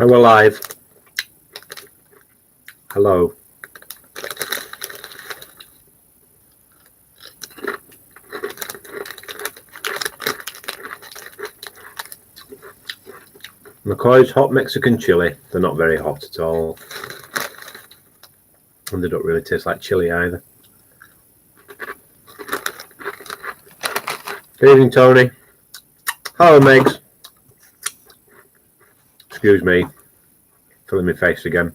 Oh, we're live. Hello. McCoy's hot Mexican chili. They're not very hot at all. And they don't really taste like chili either. Good evening, Tony. Hello, Megs. Excuse me. Filling my face again.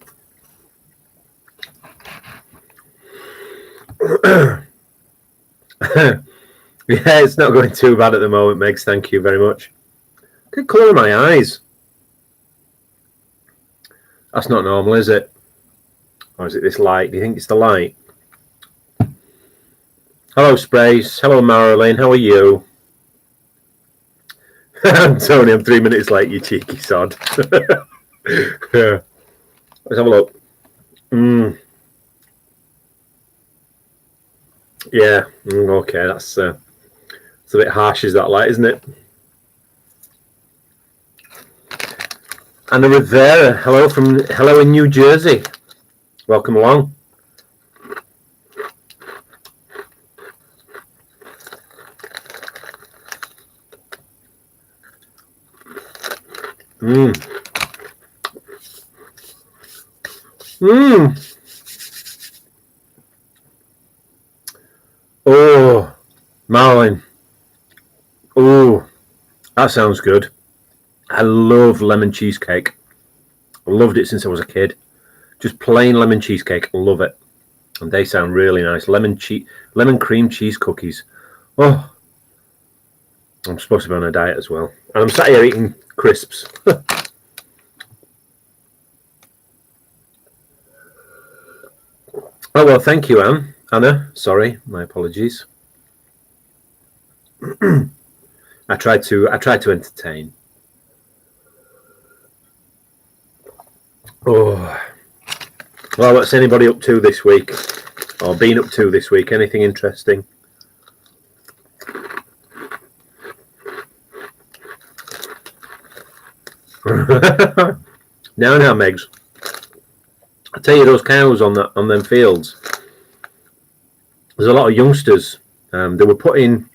Yeah, it's not going too bad at the moment, Megs. Thank you very much. Good colour in my eyes. That's not normal, is it? Or is it this light? Do you think it's the light? Hello, Sprays. Hello, Marilyn. How are you? Tony, I'm 3 minutes late, you cheeky sod. Yeah. Let's have a look. Yeah, okay, that's a bit harsh, is that light, isn't it? Anna Rivera, hello in New Jersey. Welcome along. Oh, Marlin. Oh, that sounds good. I love lemon cheesecake. I loved it since I was a kid. Just plain lemon cheesecake. Love it. And they sound really nice. Lemon cream cheese cookies. Oh, I'm supposed to be on a diet as well. And I'm sat here eating crisps. Oh, well, thank you, Anna. Sorry, my apologies. I tried to entertain. Oh, well, what's anybody up to this week? Or been up to this week? Anything interesting? Now, Megs. I tell you, those cows on them fields. There's a lot of youngsters. Cows were put in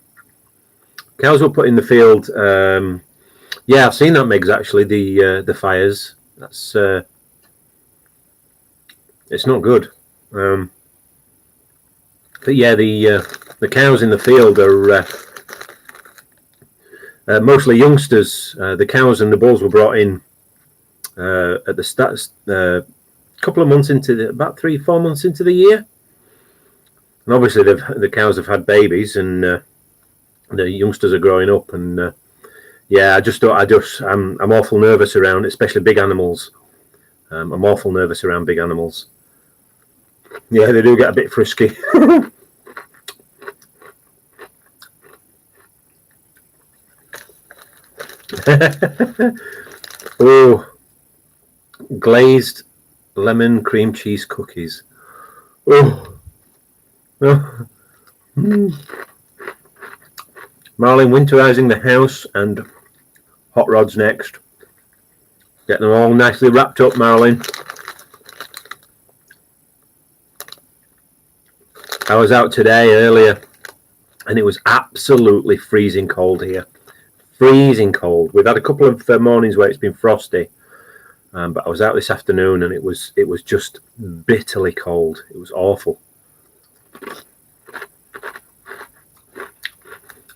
the field. Yeah, I've seen that, Megs. Actually, the fires. That's it's not good. But yeah, the cows in the field are mostly youngsters. The cows and the bulls were brought in at the start, couple of months about 3-4 months into the year, and obviously the cows have had babies, and the youngsters are growing up, and yeah, I'm awful nervous around, especially big animals. I'm awful nervous around big animals. Yeah, they do get a bit frisky. Oh, glazed lemon cream cheese cookies. Oh. Marlin, winterizing the house and hot rods next. Getting them all nicely wrapped up, Marlin. I was out today earlier and it was absolutely freezing cold here. Freezing cold. We've had a couple of mornings where it's been frosty. But I was out this afternoon and it was just bitterly cold. It was awful.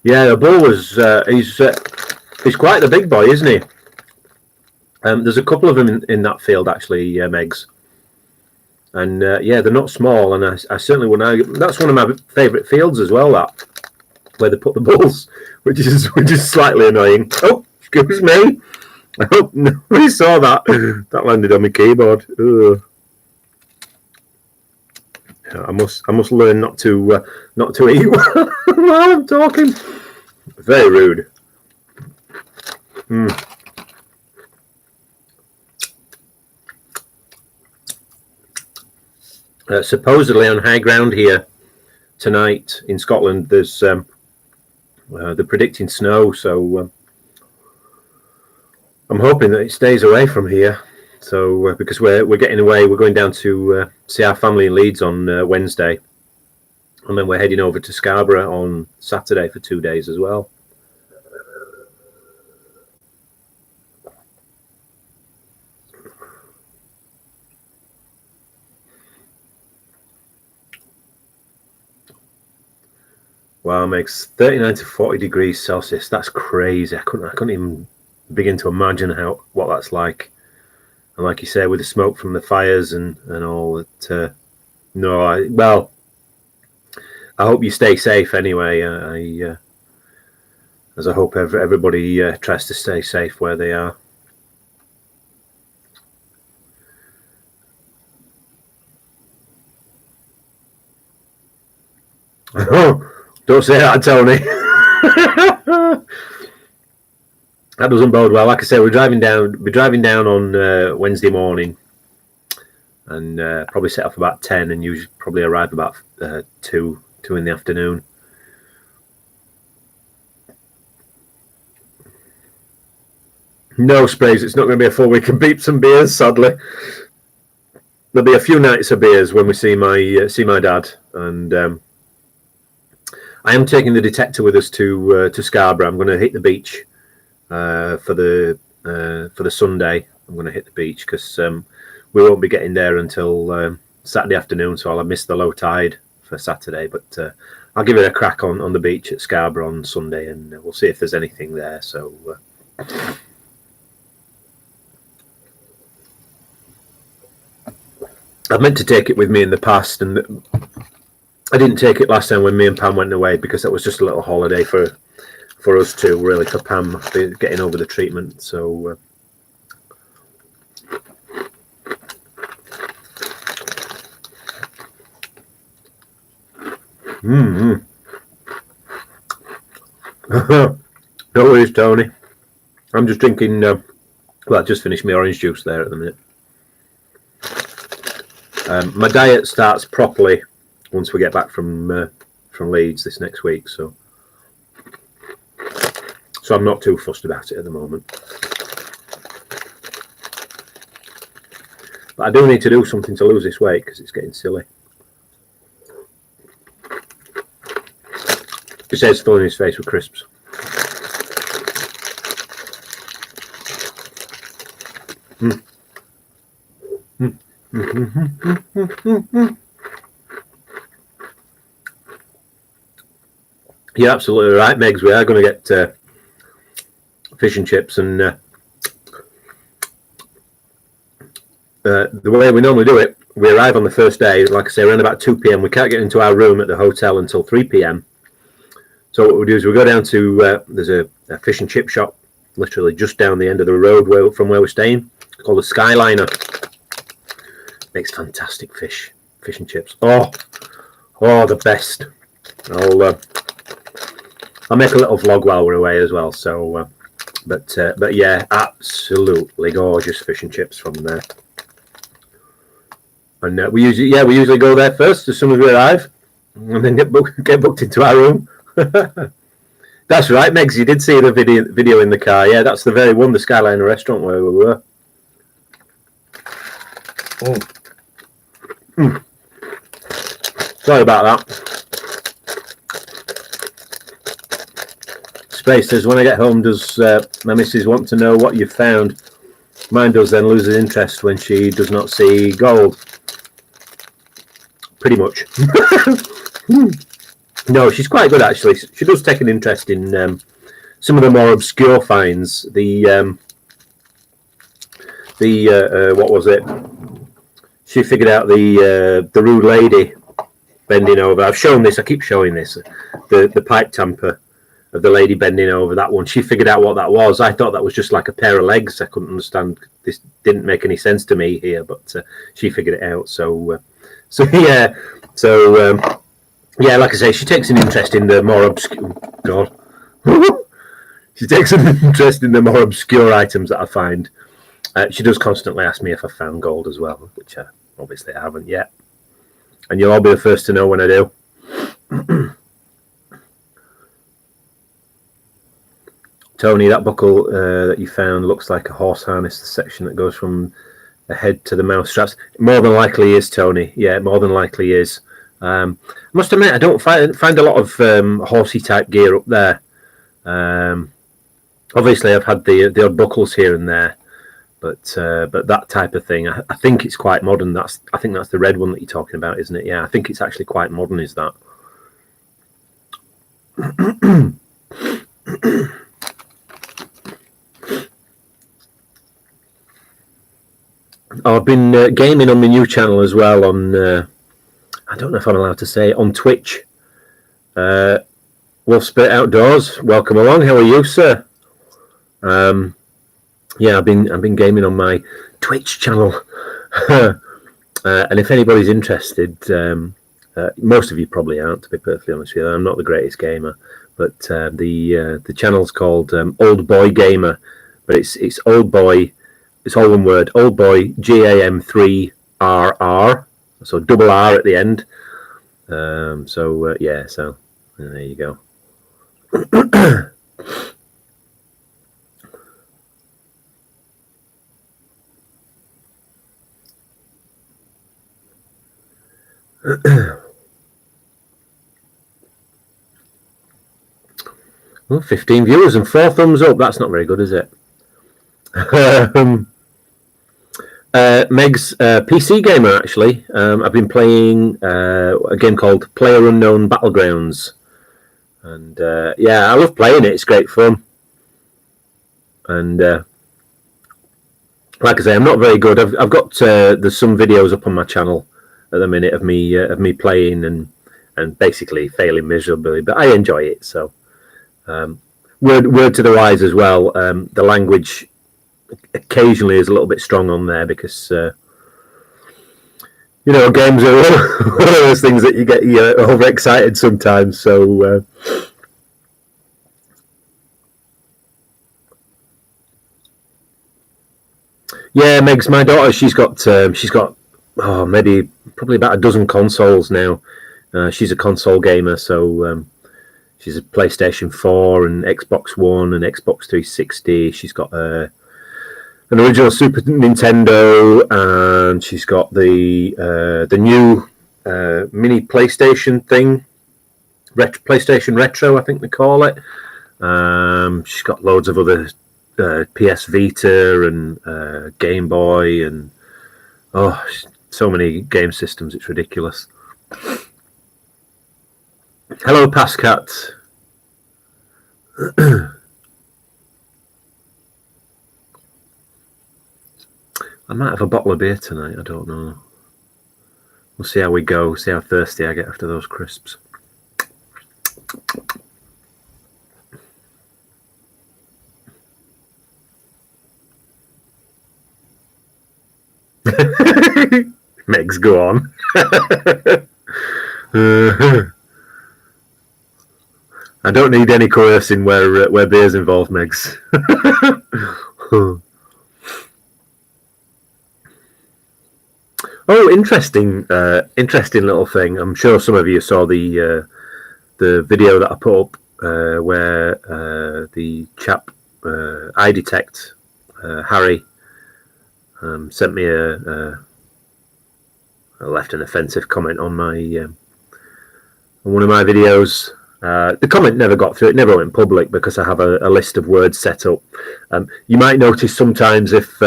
Yeah, the bull was he's quite the big boy, isn't he? There's a couple of them in that field actually, Megs. And yeah, they're not small, and I certainly wouldn't. That's one of my favourite fields as well. That where they put the bulls, which is slightly annoying. Oh, excuse me. I hope nobody saw that. That landed on my keyboard. Ugh. I must learn not to eat while I'm talking. Very rude. Supposedly on high ground here tonight in Scotland, there's they're predicting snow, so I'm hoping that it stays away from here. So because we're getting away, we're going down to see our family in Leeds on Wednesday, and then we're heading over to Scarborough on Saturday for 2 days as well. Wow, makes 39 to 40 degrees Celsius. That's crazy. I couldn't even begin to imagine what that's like. And like you say, with the smoke from the fires and all that. Well, I hope you stay safe anyway. As I hope everybody tries to stay safe where they are. Don't say that, Tony. That doesn't bode well. Like I say, we're driving down on Wednesday morning, and probably set off about 10, and usually probably arrive about 2 in the afternoon. No sprays. It's not going to be a full week of beeps and beers, sadly. There'll be a few nights of beers when we see my dad, and I am taking the detector with us to Scarborough. I'm going to hit the beach for the Sunday. I'm going to hit the beach because we won't be getting there until Saturday afternoon, so I'll have missed the low tide for Saturday. But I'll give it a crack on the beach at Scarborough on Sunday, and we'll see if there's anything there. So I've meant to take it with me in the past, and I didn't take it last time when me and Pam went away because that was just a little holiday for us two, really, for Pam getting over the treatment. So no worries, Tony. I'm just drinking. Well, I just finished my orange juice there at the minute. My diet starts properly once we get back from Leeds this next week, so I'm not too fussed about it at the moment. But I do need to do something to lose this weight because it's getting silly. He says, filling his face with crisps. You're absolutely right, Megs. We are going to get fish and chips, and the way we normally do it, we arrive on the first day, like I say, around about 2 p.m. We can't get into our room at the hotel until 3 p.m. So what we do is we go down to there's a fish and chip shop literally just down the end of the road from where we're staying. It's called the Skyliner. Makes fantastic fish and chips. Oh, the best. I'll make a little vlog while we're away as well. So, but yeah, absolutely gorgeous fish and chips from there. And we usually go there first as soon as we arrive, and then get booked into our room. That's right, Megs. You did see the video in the car. Yeah, that's the very one, the Skyliner restaurant where we were. Sorry about that. Space says, when I get home, does my missus want to know what you've found? Mine does, then loses interest when she does not see gold. Pretty much. No, she's quite good actually. She does take an interest in some of the more obscure finds. The what was it? She figured out the rude lady bending over. I've shown this. I keep showing this. The pipe tamper of the lady bending over. That one. She figured out what that was. I thought that was just like a pair of legs. I couldn't understand. This didn't make any sense to me here, but she figured it out. So yeah. So yeah, like I say, she takes an interest in the more obscure. God. She takes an interest in the more obscure items that I find. She does constantly ask me if I found gold as well, which obviously I haven't yet. And you'll all be the first to know when I do. Tony, that buckle that you found looks like a horse harness, the section that goes from head to the mouse straps. More than likely is, Tony. Yeah, more than likely is. I must admit, I don't find a lot of horsey type gear up there. Obviously, I've had the odd buckles here and there, but that type of thing, I think it's quite modern. I think that's the red one that you're talking about, isn't it? Yeah, I think it's actually quite modern. Is that? I've been gaming on my new channel as well on, I don't know if I'm allowed to say, on Twitch. Wolf Spit Outdoors, welcome along. How are you, sir? Yeah, I've been gaming on my Twitch channel, and if anybody's interested, most of you probably aren't, to be perfectly honest with you. I'm not the greatest gamer, but the channel's called Old Boy Gamer, but it's Old Boy. It's all one word, Old Boy GAM3RR, so double R at the end. Yeah, so there you go. Well, 15 viewers and 4 thumbs up. That's not very good, is it? Meg's PC gamer, actually. I've been playing a game called PlayerUnknown Battlegrounds, and yeah, I love playing it. It's great fun, and like I say, I'm not very good. I've got there's some videos up on my channel at the minute of me playing and basically failing miserably, but I enjoy it. So word to the wise as well. The language occasionally is a little bit strong on there because games are one of those things that you get overexcited sometimes. So yeah, Meg's my daughter. She's got maybe probably about a dozen consoles now. She's a console gamer, so she's a PlayStation 4 and Xbox One and Xbox 360. She's got an original Super Nintendo, and she's got the new mini PlayStation thing, PlayStation Retro, I think they call it. She's got loads of other PS Vita and Game Boy, and so many game systems. It's ridiculous. Hello, Passcat. I might have a bottle of beer tonight. I don't know. We'll see how we go. See how thirsty I get after those crisps. Megs, go on. I don't need any coercing where beer's involved, Megs. Oh, interesting little thing. I'm sure some of you saw the video that I put up where the chap iDetect Harry sent me left an offensive comment on my on one of my videos. The comment never got through. It never went public because I have a list of words set up. You might notice sometimes if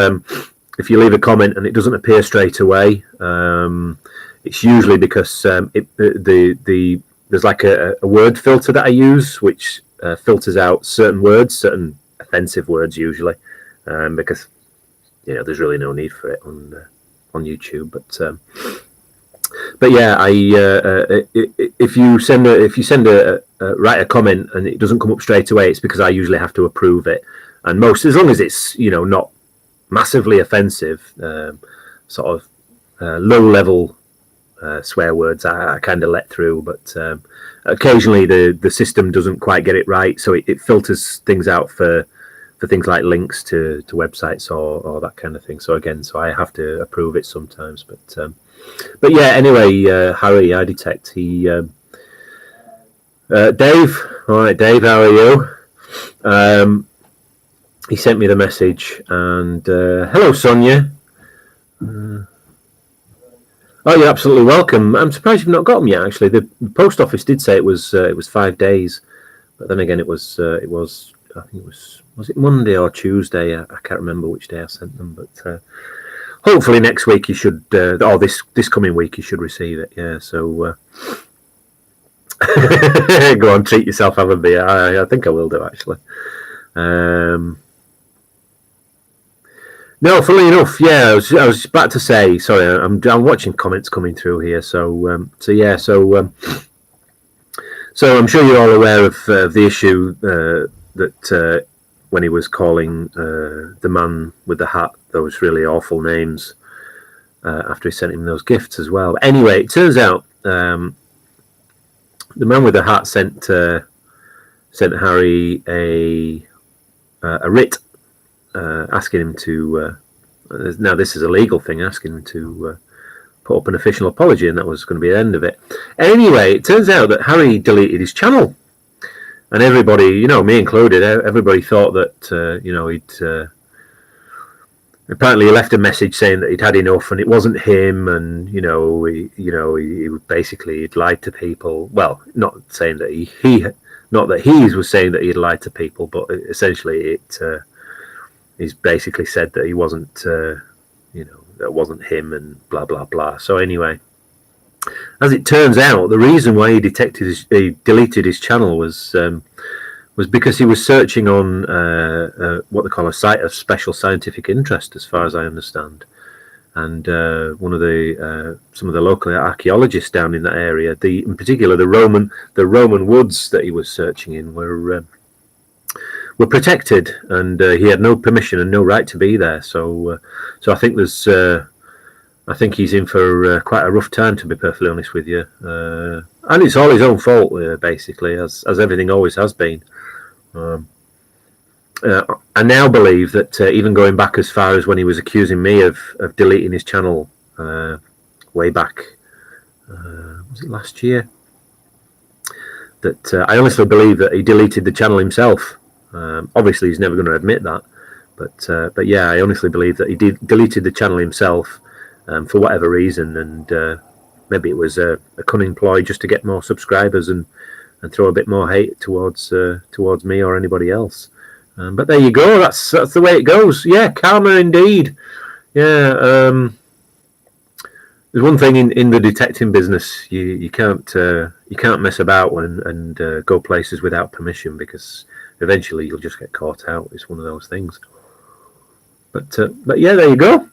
you leave a comment and it doesn't appear straight away, it's usually because there's like a word filter that I use, which filters out certain words, certain offensive words usually, because there's really no need for it on YouTube. But yeah, if you write a comment and it doesn't come up straight away, it's because I usually have to approve it. And as long as it's not massively offensive, sort of low level swear words, I kind of let through. But occasionally the system doesn't quite get it right, so it filters things out for things like links to websites or that kind of thing. So I have to approve it sometimes. But yeah, anyway, Harry iDetect, Dave. All right, Dave, how are you? He sent me the message, and hello, Sonia. Oh, you're absolutely welcome. I'm surprised you've not got them yet. Actually, the post office did say it was 5 days, but then again, it was I think was it Monday or Tuesday? I can't remember which day I sent them, but hopefully next week you should, or this coming week you should receive it. Yeah, so go on, treat yourself, have a beer. I think I will do actually. No, funnily enough, yeah, I was about to say. Sorry, I'm watching comments coming through here. So I'm sure you're all aware of the issue that when he was calling the man with the hat those really awful names after he sent him those gifts as well. Anyway, it turns out the man with the hat sent Harry a writ asking him to. Now this is a legal thing, asking him to put up an official apology, and that was going to be the end of it. Anyway, it turns out that Harry deleted his channel, and everybody, me included, everybody thought that he'd. Apparently, he left a message saying that he'd had enough, and it wasn't him, and he basically he'd lied to people. Well, not saying that he not that he was saying that he'd lied to people, but essentially he's basically said that he wasn't, that wasn't him, and blah blah blah. So anyway, as it turns out, the reason why he deleted his channel was because he was searching on what they call a site of special scientific interest, as far as I understand. And one of some of the local archaeologists down in that area, in particular the Roman woods that he was searching in, were protected, and he had no permission and no right to be there. So I think I think he's in for quite a rough time, to be perfectly honest with you. And it's all his own fault, basically, as everything always has been. I now believe that even going back as far as when he was accusing me of deleting his channel way back, was it last year? That I honestly believe that he deleted the channel himself. Obviously, he's never going to admit that, but yeah, I honestly believe that he deleted the channel himself for whatever reason, and maybe it was a cunning ploy just to get more subscribers and throw a bit more hate towards me or anybody else. But there you go. That's the way it goes. Yeah, karma indeed. Yeah. There's one thing in the detecting business, you can't mess about and go places without permission, because eventually you'll just get caught out. It's one of those things. But yeah, there you go.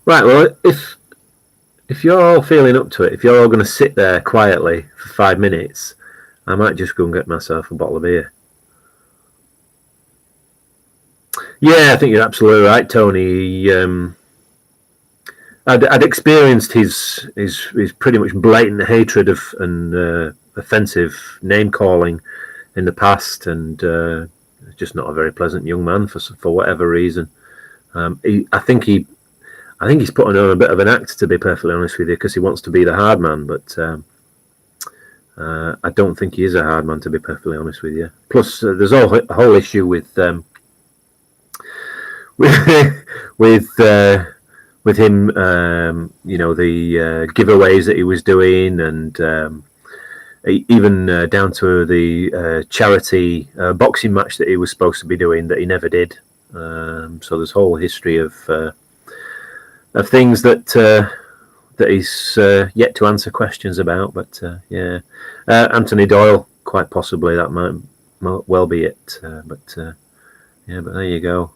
Right, well, if you're all feeling up to it, if you're all going to sit there quietly for 5 minutes, I might just go and get myself a bottle of beer. Yeah, I think you're absolutely right, Tony. I'd experienced his pretty much blatant hatred of and offensive name calling in the past, and just not a very pleasant young man for whatever reason. I think he's putting on a bit of an act, to be perfectly honest with you, because he wants to be the hard man. But I don't think he is a hard man, to be perfectly honest with you. Plus, there's a whole issue with with him, the giveaways that he was doing, and even down to the charity boxing match that he was supposed to be doing that he never did. So there's a whole history of things that he's yet to answer questions about. But yeah, Anthony Doyle, quite possibly that might well be it. But there you go.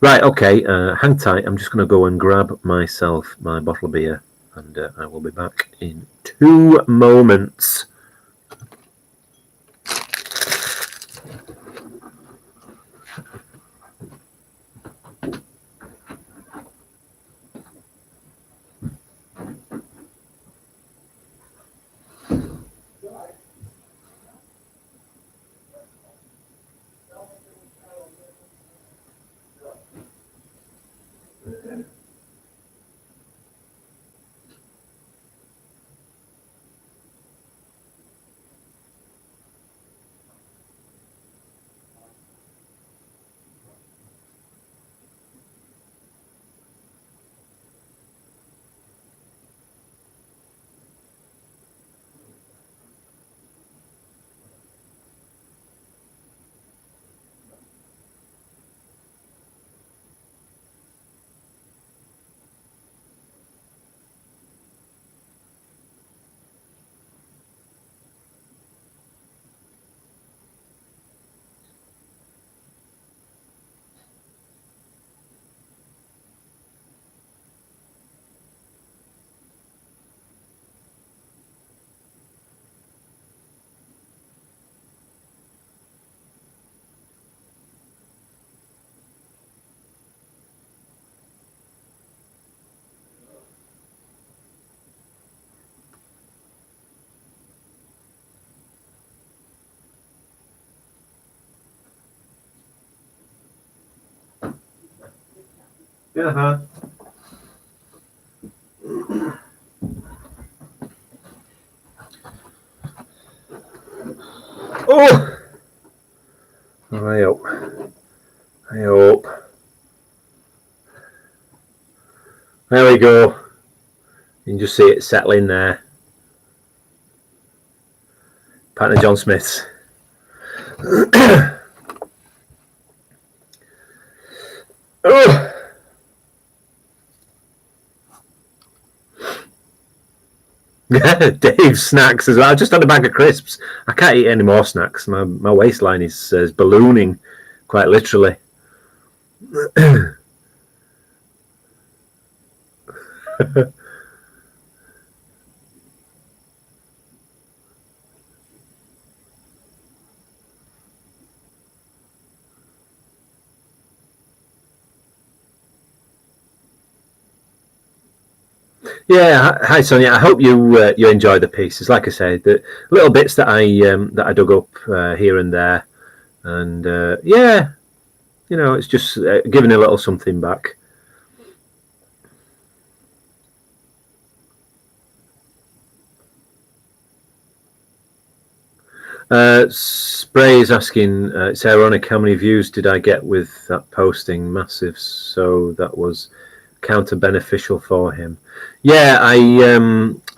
Right, okay, hang tight. I'm just going to go and grab myself my bottle of beer, and I will be back in 2 moments. Yeah. Oh! I hope. There we go. You can just see it settling there. Partner John Smith's. Oh! Dave's snacks as well. I just had a bag of crisps. I can't eat any more snacks. My waistline is ballooning, quite literally. Yeah, hi Sonia. I hope you enjoyed the pieces. Like I said, the little bits that I dug up here and there, and yeah, you know, it's just giving a little something back. Spray is asking, it's ironic, how many views did I get with that posting? Massive. So that was counter beneficial for him. Yeah, I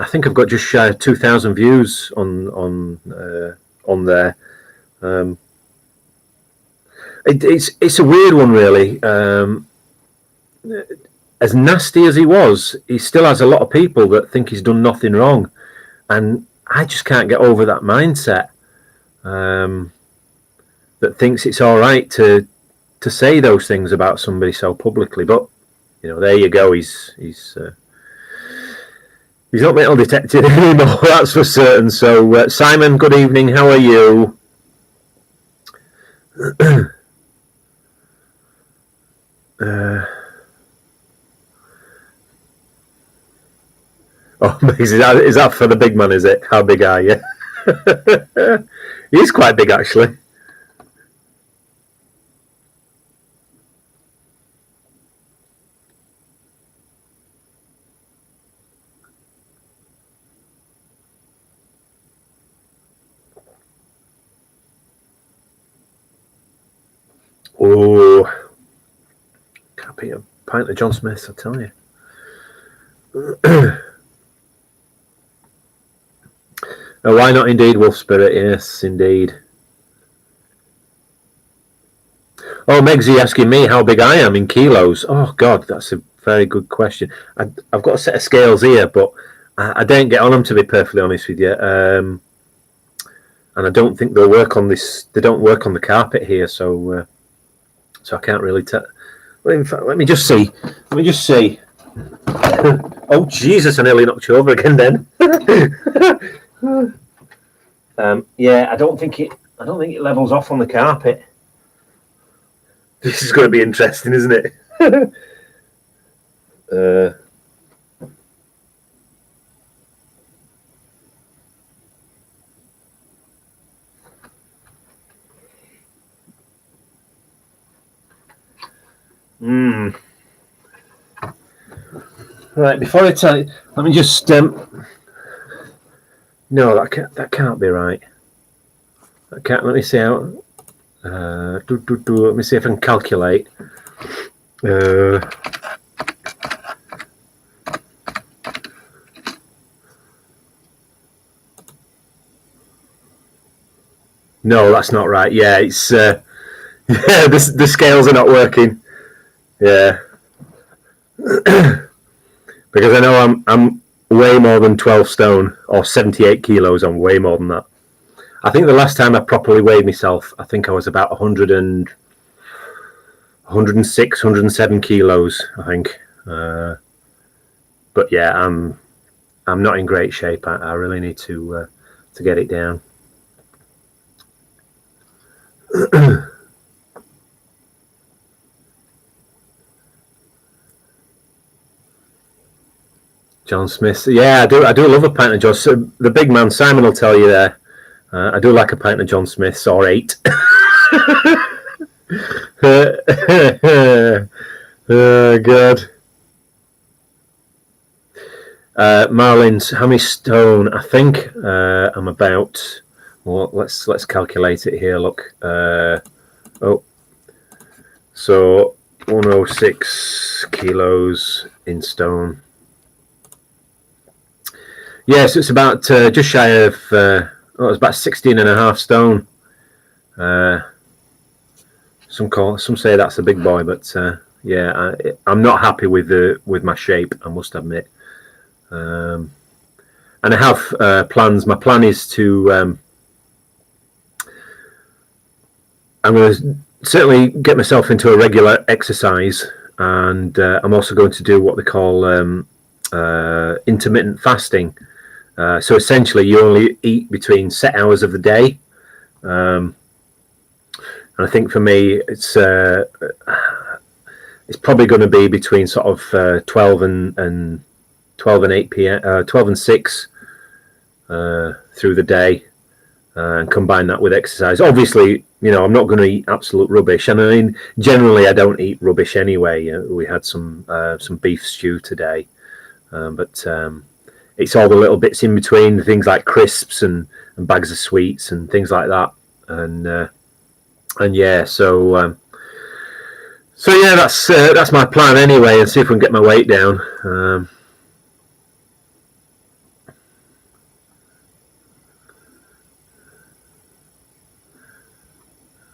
think I've got just shy of 2,000 views on there. It's a weird one, really. As nasty as he was, he still has a lot of people that think he's done nothing wrong, and I just can't get over that mindset. That thinks it's all right to say those things about somebody so publicly. But you know, there you go. He's not metal detected anymore. That's for certain. So Simon, good evening. How are you? Oh, is that for the big man? Is it? How big are you? He's quite big, actually. Oh, can't beat a pint of John Smith's, I tell you. Why not? Indeed, Wolf Spirit. Yes, indeed. Oh, Megsy asking me how big I am in kilos. Oh, God, that's a very good question. I've got a set of scales here, but I don't get on them, to be perfectly honest with you. And I don't think they'll work on this. They don't work on the carpet here, so I can't really tell. Well, in fact, let me just see. Oh, Jesus! I nearly knocked you over again. Then. Yeah, I don't think it levels off on the carpet. This is going to be interesting, isn't it? Right, before I tell you, let me just. No, that can't be right. That can't. Let me see how. Let me see if I can calculate. No, that's not right. Yeah, it's yeah, the scales are not working. Yeah, because I know I'm way more than 12 stone or 78 kilos. I'm way more than that. I think the last time I properly weighed myself, I think I was about 106, 107 kilos, I think. But yeah, I'm not in great shape. I really need to get it down. John Smith. Yeah, I do love a pint of John. So the big man Simon will tell you there. I do like a pint of John Smith's or 8. Oh God. Marlins, how many stone? I think I'm about. Well, let's calculate it here. Look. So 106 kilos in stone. Yes, it's about just shy of. It's about 16 and a half stone. Some say that's a big boy, but yeah, I'm not happy with my shape, I must admit. And I have plans. My plan is to. I'm going to certainly get myself into a regular exercise, and I'm also going to do what they call intermittent fasting. So essentially, you only eat between set hours of the day. And I think for me, it's probably going to be between sort of 12 and 8 p.m. 12 and 6 through the day, and combine that with exercise. Obviously, I'm not going to eat absolute rubbish. And I mean, generally, I don't eat rubbish anyway. We had some beef stew today, but it's all the little bits in between, things like crisps and bags of sweets and things like that. And yeah, so yeah, that's my plan anyway, and see if we can get my weight down.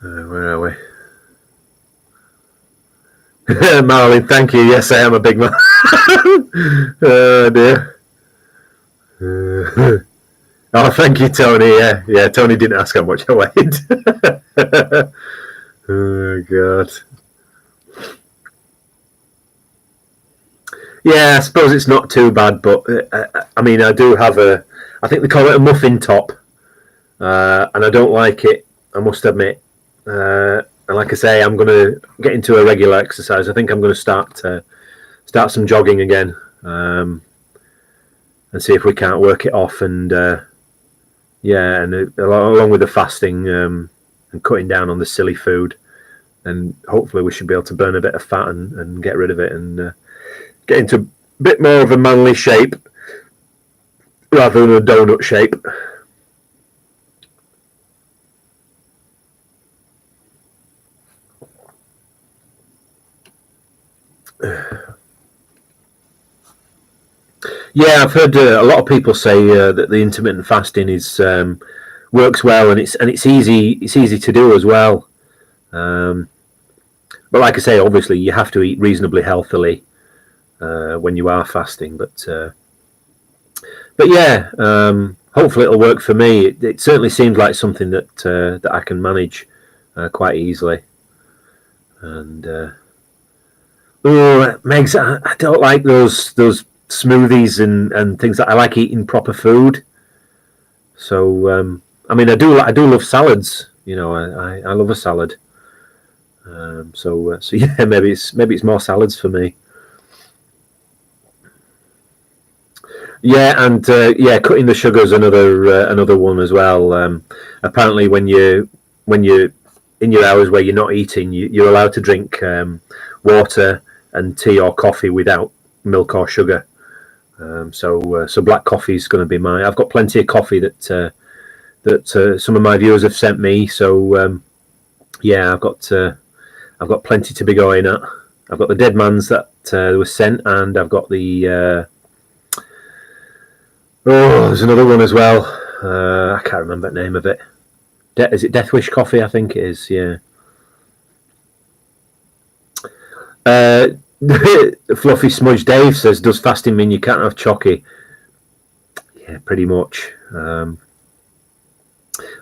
Where are we? Marlin, thank you. Yes, I am a big man. Oh dear. Oh, thank you, Tony. Yeah. Tony didn't ask how much I weighed. Oh God. Yeah, I suppose it's not too bad, but I mean, I do have I think they call it a muffin top, and I don't like it, I must admit. And like I say, I'm going to get into a regular exercise. I think I'm going to start some jogging again, and see if we can't work it off. And yeah, and along with the fasting and cutting down on the silly food, and hopefully we should be able to burn a bit of fat and get rid of it, and get into a bit more of a manly shape rather than a donut shape. Yeah, I've heard a lot of people say that the intermittent fasting is works well, and it's easy to do as well. But like I say, obviously you have to eat reasonably healthily when you are fasting. But yeah, hopefully it'll work for me. It certainly seems like something that I can manage quite easily. And Megs, I don't like those smoothies and things. That I like eating proper food. So I mean, I do love salads. I love a salad. So yeah, maybe it's more salads for me. Yeah, and yeah, cutting the sugar is another one as well. Apparently, when you're in your hours where you're not eating, you're allowed to drink water and tea or coffee without milk or sugar. So black coffee is going to be mine. I've got plenty of coffee that some of my viewers have sent me. So yeah, I've got plenty to be going at. I've got the Dead Man's that was sent, and I've got the there's another one as well. I can't remember the name of it. Is it Death Wish coffee? I think it is. Yeah. Fluffy Smudge Dave says, "Does fasting mean you can't have chocky?" Yeah, pretty much.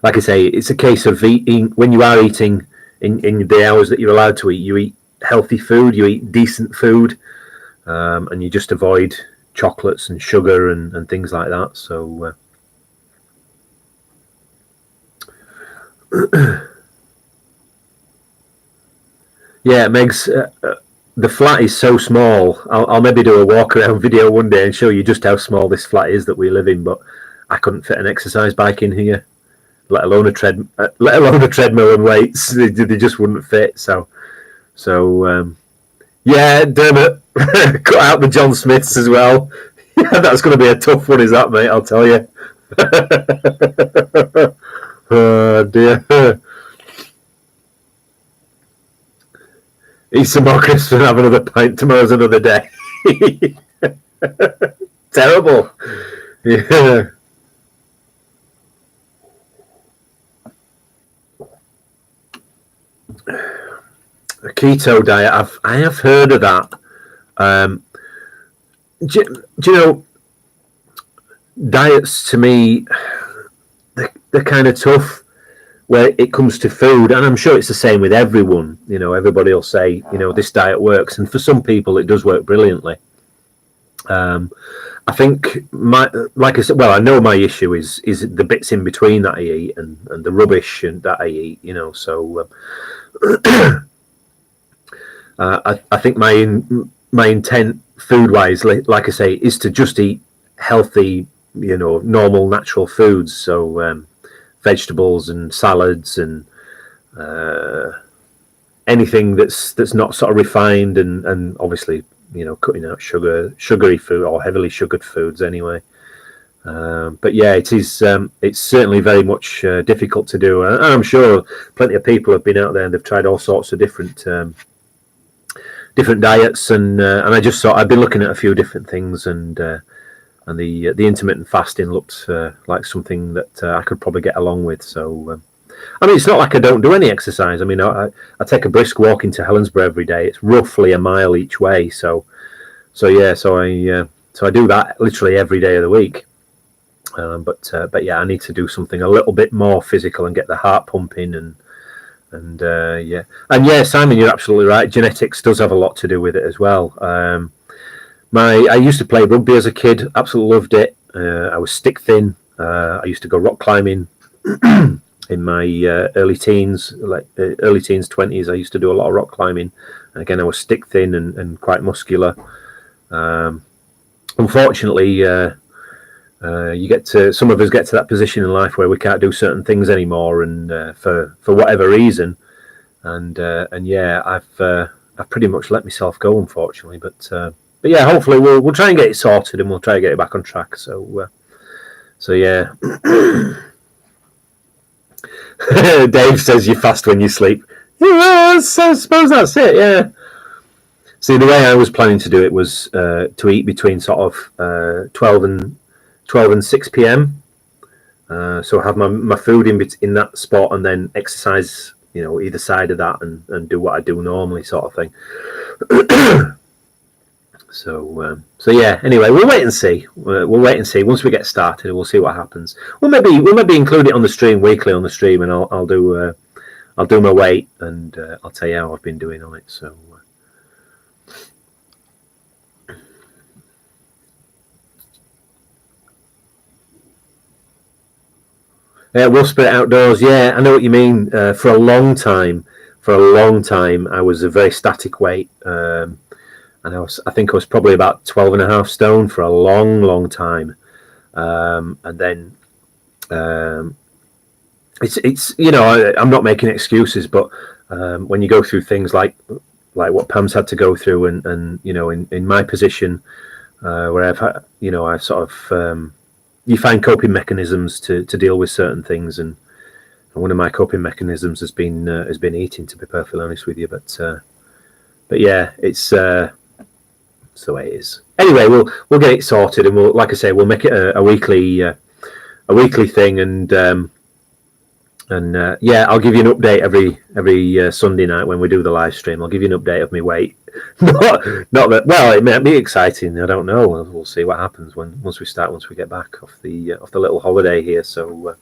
Like I say, it's a case of eating. When you are eating in the hours that you're allowed to eat, you eat healthy food, you eat decent food, and you just avoid chocolates and sugar and things like that. So yeah, Megs, the flat is so small. I'll maybe do a walk around video one day and show you just how small this flat is that we live in. But I couldn't fit an exercise bike in here, let alone a treadmill and weights. They just wouldn't fit. So Yeah, Dermot, cut out the John Smiths as well. Yeah, that's going to be a tough one, is that, mate? I'll tell you. Oh dear. Eat some more crisps and have another pint. Tomorrow's another day. Terrible. Yeah. A keto diet. I have heard of that. Um, do you know, diets to me, they're kind of tough where it comes to food, and I'm sure it's the same with everyone. You know, everybody will say, you know, this diet works, and for some people, it does work brilliantly. I think like I said, well, I know my issue is the bits in between that I eat and the rubbish and that I eat. You know, so I think my intent food wise, like I say, is to just eat healthy, you know, normal natural foods. So vegetables and salads and anything that's not sort of refined and obviously, you know, cutting out sugary food or heavily sugared foods anyway. But yeah, it's certainly very much difficult to do, and I'm sure plenty of people have been out there and they've tried all sorts of different diets, and I just thought I've been looking at a few different things, and the intermittent fasting looked like something that I could probably get along with. So I mean, it's not like I don't do any exercise. I mean, I take a brisk walk into Helensburgh every day. It's roughly a mile each way. So yeah, so I do that literally every day of the week. But yeah, I need to do something a little bit more physical and get the heart pumping and yeah, Simon, you're absolutely right. Genetics does have a lot to do with it as well. I used to play rugby as a kid. Absolutely loved it. I was stick thin. I used to go rock climbing in my early teens, like early teens, 20s. I used to do a lot of rock climbing. And again, I was stick thin and quite muscular. Unfortunately, some of us get to that position in life where we can't do certain things anymore, and for whatever reason, and yeah, I've pretty much let myself go, unfortunately. But yeah, hopefully we'll try and get it sorted, and we'll try and get it back on track. So yeah. Dave says you fast when you sleep. Yeah, I suppose that's it. Yeah. See, the way I was planning to do it was to eat between sort of 12 and 6 p.m. So have my food in that spot, and then exercise, you know, either side of that, and do what I do normally, sort of thing. So yeah. Anyway, we'll wait and see. We'll wait and see. Once we get started, we'll see what happens. We'll maybe include it on the stream weekly on the stream, and I'll do my weight, and I'll tell you how I've been doing on it. So. Yeah, we'll split outdoors. Yeah, I know what you mean. For a long time, I was a very static weight, and I think I was probably about 12 and a half stone for a long time, and then it's you know, I'm not making excuses, but when you go through things like what Pam's had to go through, and you know, in my position, where I've sort of you find coping mechanisms to deal with certain things, and one of my coping mechanisms has been eating, to be perfectly honest with you. But yeah, it's the way it is. Anyway, we'll get it sorted, and like I say, we'll make it a weekly thing, and yeah, I'll give you an update every Sunday night when we do the live stream. I'll give you an update of my weight. not that. Well, it might be exciting. I don't know. We'll see what happens once we get back off the little holiday here. So,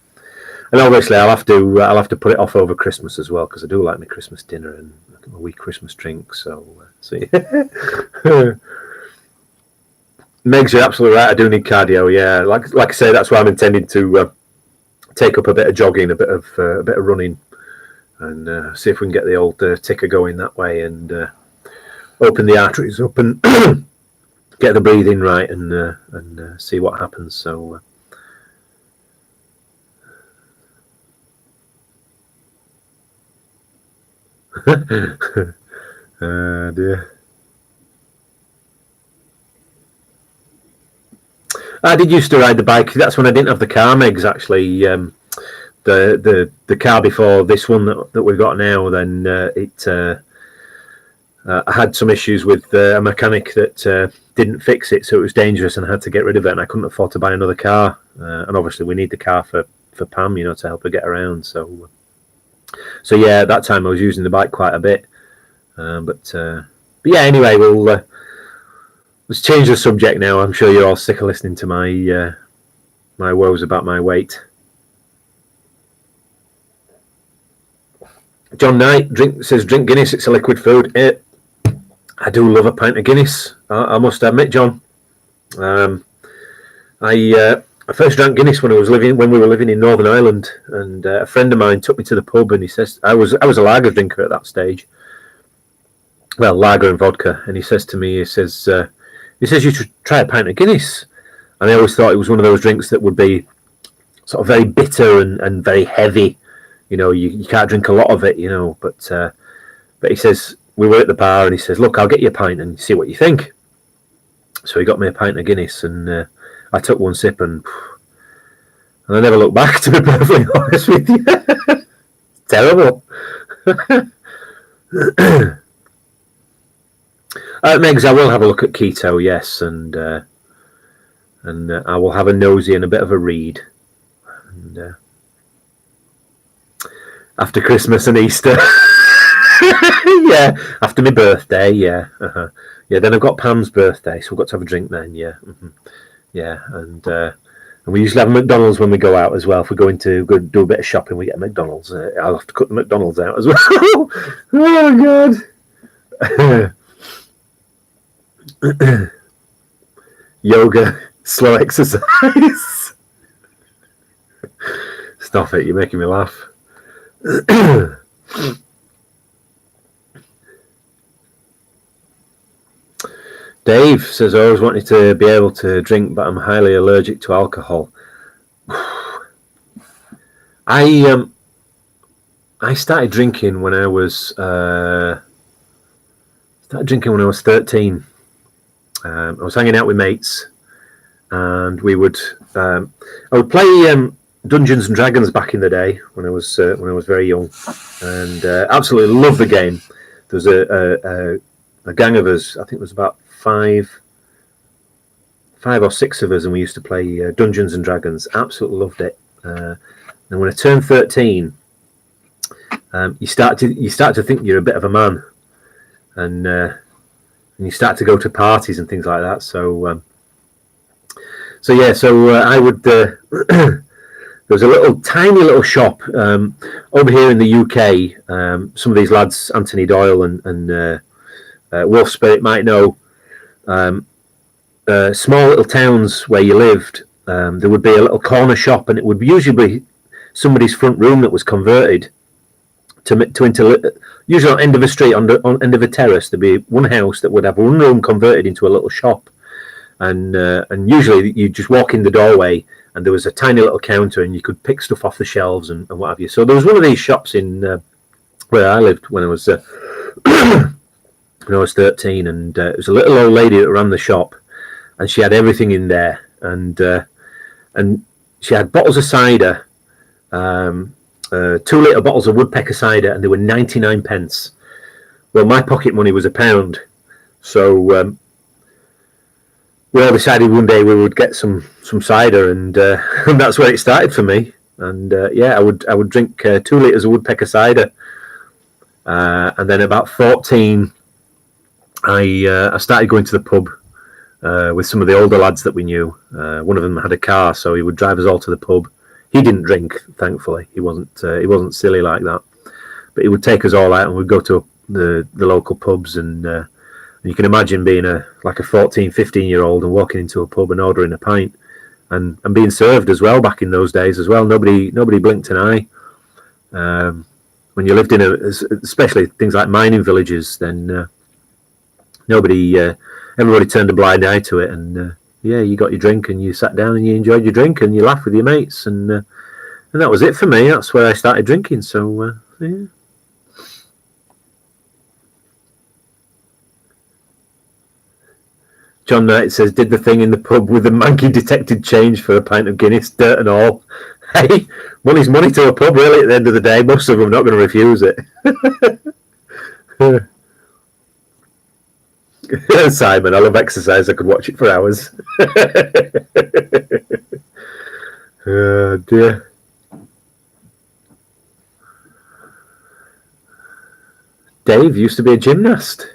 and obviously I'll have to put it off over Christmas as well, because I do like my Christmas dinner and a wee Christmas drink. So yeah. Megs, you're absolutely right. I do need cardio. Yeah, like I say, that's why I'm intending to take up a bit of jogging, a bit of running, and see if we can get the old ticker going that way, and open the arteries up and get the breathing right, and see what happens. So dear. I did used to ride the bike. That's when I didn't have the car, Megs, actually. The car before this one that we've got now, then I had some issues with a mechanic that didn't fix it, so it was dangerous, and I had to get rid of it, and I couldn't afford to buy another car. And obviously, we need the car for Pam, to help her get around. So yeah, at that time I was using the bike quite a bit. But yeah, anyway, let's change the subject now. I'm sure you're all sick of listening to my my woes about my weight. John Knight says, drink Guinness, it's a liquid food. I do love a pint of Guinness, I must admit, John. I first drank Guinness when we were living in Northern Ireland, and a friend of mine took me to the pub, and he says, I was a lager drinker at that stage. Well, lager and vodka, and he says to me, he says you should try a pint of Guinness. And I always thought it was one of those drinks that would be sort of very bitter and very heavy. You can't drink a lot of it, but he says, we were at the bar, and he says, look, I'll get you a pint and see what you think. So he got me a pint of Guinness, and I took one sip, and I never looked back, to be perfectly honest with you. Terrible. Megs, I will have a look at keto, yes, and I will have a nosy and a bit of a read. And after Christmas and Easter. Yeah, after my birthday, yeah. Yeah, then I've got Pam's birthday, so we've got to have a drink then, yeah. Yeah, and we usually have McDonald's when we go out as well. If we go do a bit of shopping, we get McDonald's. I'll have to cut the McDonald's out as well. Oh, God. Yoga, slow exercise. Stop it, you're making me laugh. Dave says, I always wanted to be able to drink, but I'm highly allergic to alcohol. I started drinking when I was 13. I was hanging out with mates, and I would play Dungeons and Dragons back in the day when I was very young, and absolutely loved the game. There was a gang of us. I think it was about five or six of us, and we used to play Dungeons and Dragons. Absolutely loved it. And when I turned 13, you start to think you're a bit of a man, and you start to go to parties and things like that. So I would. There was a tiny little shop over here in the UK. Some of these lads, Anthony Doyle and Wolf Spirit, might know. Small little towns where you lived, there would be a little corner shop, and it would usually be somebody's front room that was converted into usually on end of a street, on end of a terrace. There'd be one house that would have one room converted into a little shop, and usually you just walk in the doorway, and there was a tiny little counter, and you could pick stuff off the shelves and what have you. So there was one of these shops in where I lived when I was 13, and it was a little old lady that ran the shop, and she had everything in there, and she had bottles of cider, 2-litre bottles of woodpecker cider, and they were 99 pence. Well, my pocket money was £1, so we all decided one day we would get some cider, and that's where it started for me. And I would drink 2 litres of woodpecker cider, and then about 14, I started going to the pub with some of the older lads that we knew. One of them had a car, so he would drive us all to the pub. He didn't drink, thankfully. He wasn't silly like that, but he would take us all out, and we'd go to the local pubs, and you can imagine being a 14, 15-year-old and walking into a pub and ordering a pint, and being served as well back in those days as well. Nobody blinked an eye. When you lived in especially things like mining villages, then everybody turned a blind eye to it, and you got your drink, and you sat down and you enjoyed your drink, and you laughed with your mates, and that was it for me. That's where I started drinking. So yeah. John Knight says, did the thing in the pub with the manky detected change for a pint of Guinness, dirt and all. Hey, money's money to a pub, really, at the end of the day. Most of them are not going to refuse it. Simon, I love exercise. I could watch it for hours. Oh, dear. Dave used to be a gymnast,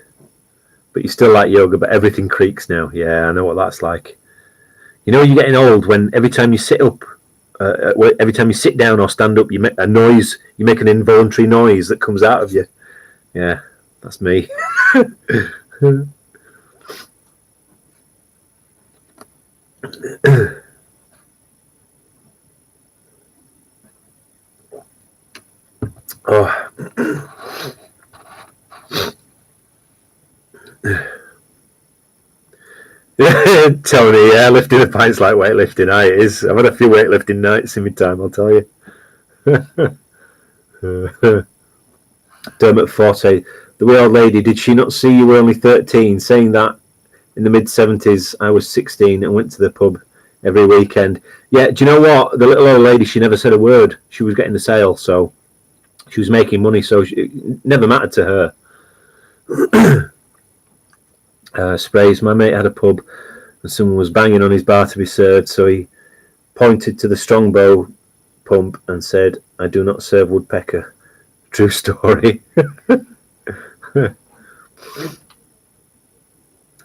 but you still like yoga, but everything creaks now. Yeah, I know what that's like. You know, you're getting old when every time you sit up, every time you sit down or stand up, you make a noise. You make an involuntary noise that comes out of you. Yeah, that's me. Oh. Tony, yeah, lifting a pint's like weightlifting. It is. I've had a few weightlifting nights in my time, I'll tell you. Dermot Forte, the wee old lady, did she not see you were only 13? Saying that in the mid-70s, I was 16 and went to the pub every weekend. Yeah, do you know what? The little old lady, she never said a word. She was getting the sale, so she was making money, so it never mattered to her. Sprays, my mate had a pub and someone was banging on his bar to be served, so he pointed to the Strongbow pump and said, I do not serve woodpecker. True story.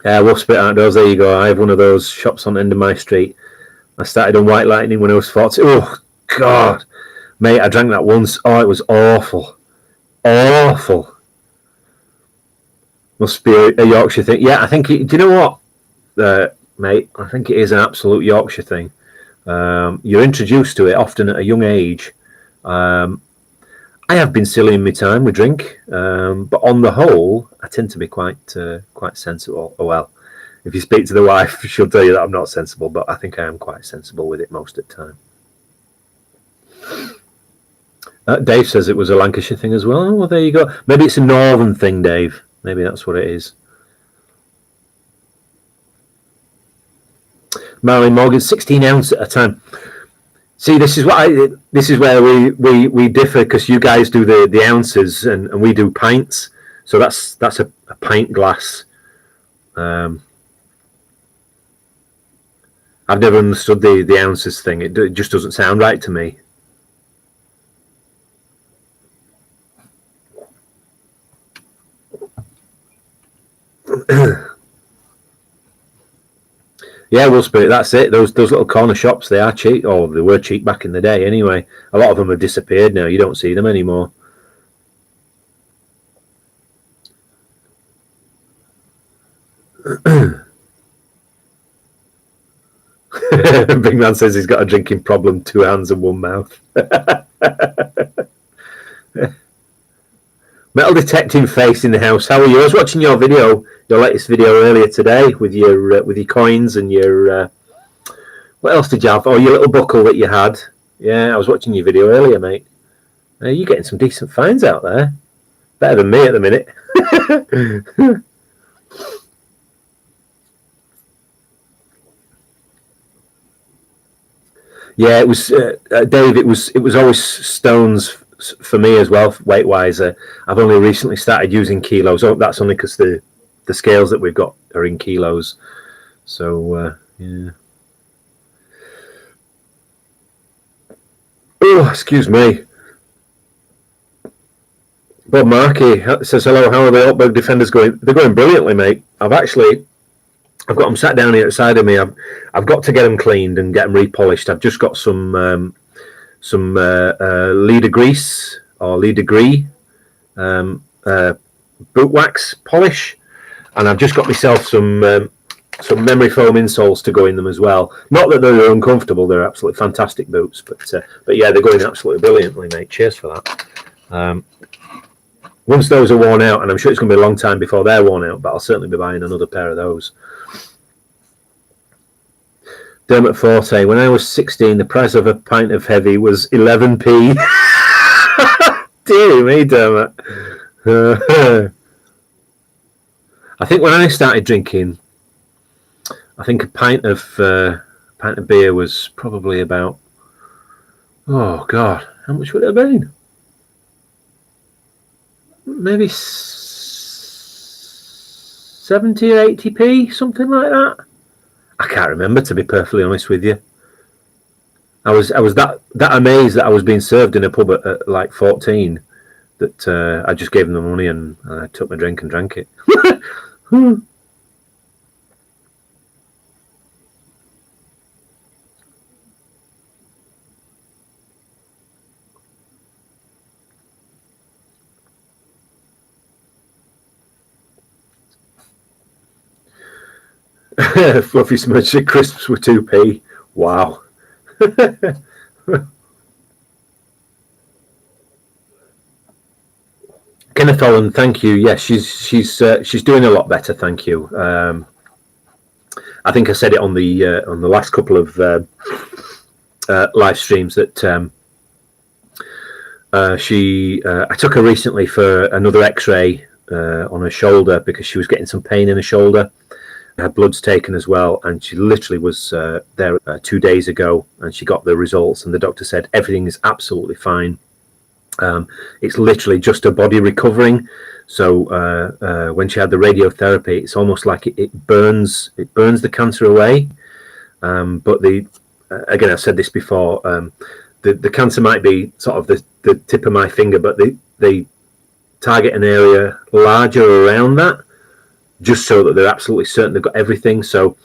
Wolfspit Outdoors, there you go. I have one of those shops on the end of my street. I started on White Lightning when I was 40. Oh, God. Mate, I drank that once. Oh, it was awful. Awful. Must be a Yorkshire thing. Yeah, I think, do you know what, mate? I think it is an absolute Yorkshire thing. You're introduced to it often at a young age. I have been silly in my time with drink, but on the whole, I tend to be quite sensible. Oh, well, if you speak to the wife, she'll tell you that I'm not sensible, but I think I am quite sensible with it most of the time. Dave says it was a Lancashire thing as well. Well, there you go. Maybe it's a northern thing, Dave. Maybe that's what it is. Marilyn Morgan, 16 ounce at a time. See, this is where we differ, because you guys do the ounces and we do pints. So that's a pint glass. I've never understood the ounces thing. It just doesn't sound right to me. Yeah, Will Spirit, that's it. Those little corner shops, they are cheap. Oh, they were cheap back in the day anyway. A lot of them have disappeared now. You don't see them anymore. Big Man says he's got a drinking problem, 2 hands and 1 mouth. Metal detecting face in the house. How are you? I was watching your video, your latest video earlier today with your coins and your what else did you have? Oh, your little buckle that you had. Yeah, I was watching your video earlier, mate. You're getting some decent finds out there. Better than me at the minute. Yeah, it was Dave. It was always stones for me as well, weight wise. I've only recently started using kilos. Oh, that's only because the scales that we've got are in kilos. So yeah. Oh, excuse me. Bob Markey says hello. How are the Altberg defenders going? They're going brilliantly, mate. I've got them sat down here outside of me. I've got to get them cleaned and get them repolished. I've just got some leader grease or leader gree boot wax polish, and I've just got myself some memory foam insoles to go in them as well. Not that they're uncomfortable; they're absolutely fantastic boots. But yeah, they're going absolutely brilliantly, mate. Cheers for that. Once those are worn out, and I'm sure it's going to be a long time before they're worn out, but I'll certainly be buying another pair of those. Dermot Forte, when I was 16, the price of a pint of heavy was 11p. Dear me, Dermot. I think when I started drinking, I think a pint of beer was probably about, oh God, how much would it have been? Maybe 70 or 80p, something like that. I can't remember, to be perfectly honest with you. I was that amazed that I was being served in a pub at like 14 that I just gave them the money and I took my drink and drank it. Fluffy smudge crisps were 2p. Wow. Kenneth Holland, thank you. Yes, she's doing a lot better. Thank you. I think I said it on the last couple of live streams that I took her recently for another X-ray on her shoulder because she was getting some pain in her shoulder. Her blood's taken as well, and she literally was there 2 days ago, and she got the results, and the doctor said everything is absolutely fine. It's literally just her body recovering. So when she had the radiotherapy, it's almost like it burns the cancer away. But again, I've said this before, the cancer might be sort of the tip of my finger, but they target an area larger around that, just so that they're absolutely certain they've got everything. So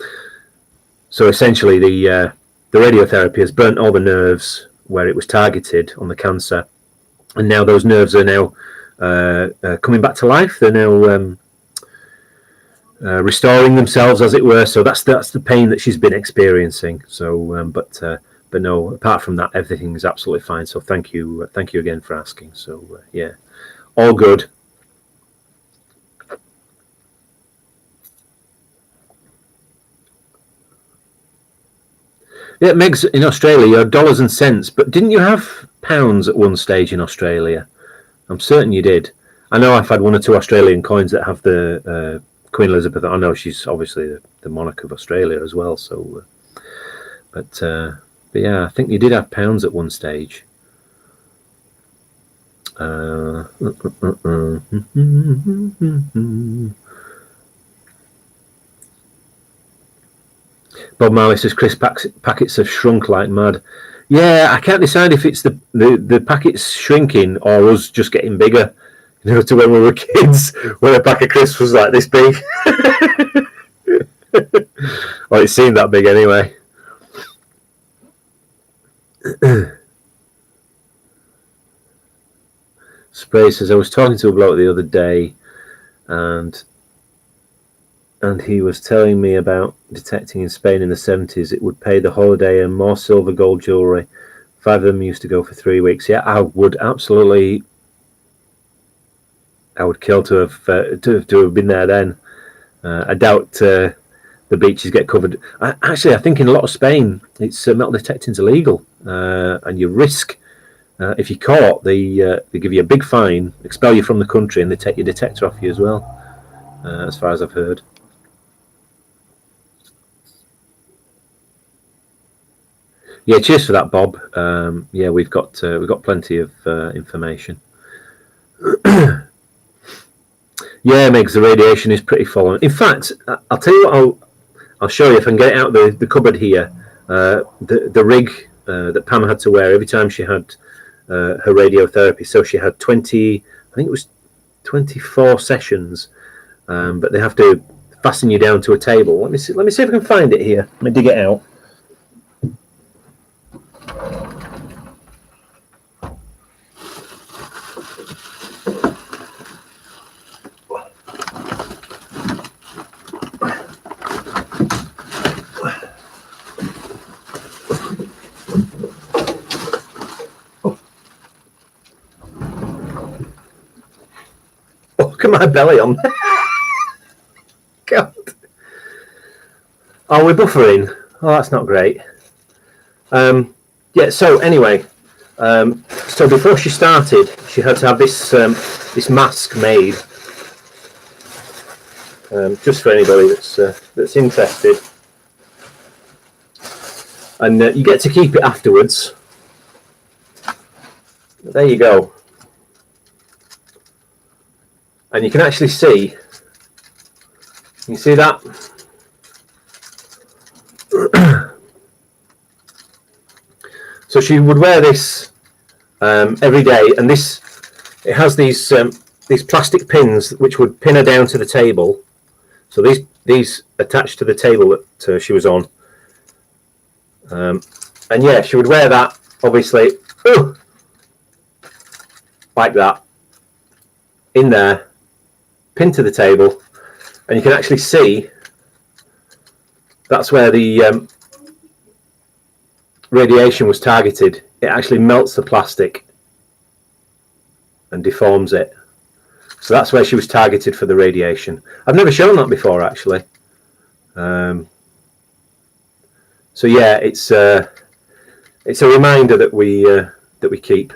essentially the radiotherapy has burnt all the nerves where it was targeted on the cancer, and now those nerves are now coming back to life. They're now restoring themselves, as it were. So that's the pain that she's been experiencing. So but no, apart from that, everything is absolutely fine. So thank you again for asking. So yeah, all good. Yeah, Megs, in Australia, you're dollars and cents, but didn't you have pounds at one stage in Australia? I'm certain you did. I know I've had one or two Australian coins that have the Queen Elizabeth. I know she's obviously the monarch of Australia as well. So, but yeah, I think you did have pounds at one stage. Bob Marley says crisp packets have shrunk like mad. Yeah, I can't decide if it's the packets shrinking or us just getting bigger. You know, to when we were kids, when a pack of crisps was like this big. Well, it seemed that big anyway. Spray says, I was talking to a bloke the other day, and he was telling me about detecting in Spain in the 70s it would pay the holiday and more silver gold jewellery. 5 of them used to go for 3 weeks. Yeah, I would absolutely. I would kill to have been there then. I doubt the beaches get covered. I think in a lot of Spain, it's metal detecting's illegal, and you risk if you're caught, they give you a big fine, expel you from the country, and they take your detector off you as well. As far as I've heard. Yeah, cheers for that, Bob. Yeah, we've got plenty of information. Yeah, Megs, the radiation is pretty full. In fact, I'll tell you what. I'll show you if I can get it out the cupboard here. The rig that Pam had to wear every time she had her radiotherapy. So she had 20. I think it was 24 sessions. But they have to fasten you down to a table. Let me see if I can find it here. Let me dig it out. Look at my belly on there. God. Oh, we're buffering. Oh, that's not great. Yeah, so anyway, so before she started, she had to have this mask made. Just for anybody that's interested. and you get to keep it afterwards. There you go. And you can actually see, you see that? So she would wear this every day, and it has these plastic pins which would pin her down to the table. So these attached to the table that she was on, and yeah, she would wear that obviously like that in there, pinned to the table, and you can actually see that's where the radiation was targeted. It actually melts the plastic and deforms it. So that's where she was targeted for the radiation. I've never shown that before, actually. So yeah, it's a reminder that we keep.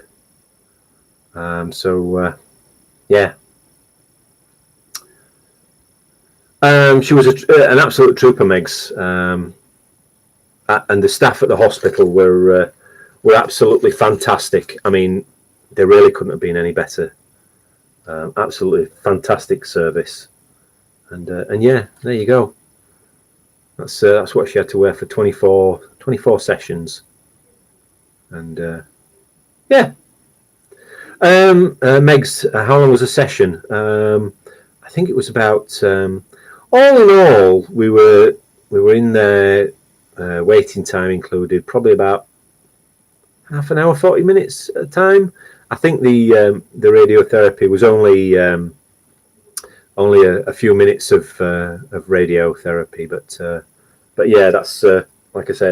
Yeah. She was an absolute trooper, Megs, and the staff at the hospital were absolutely fantastic. I mean, they really couldn't have been any better. Absolutely fantastic service, and yeah, there you go. That's what she had to wear for 24 sessions, and yeah. Megs, how long was a session? I think it was about all in all, we were in there. Waiting time included, probably about half an hour, 40 minutes at a time. I think the radiotherapy was only a few minutes of radiotherapy, but yeah, that's like I say,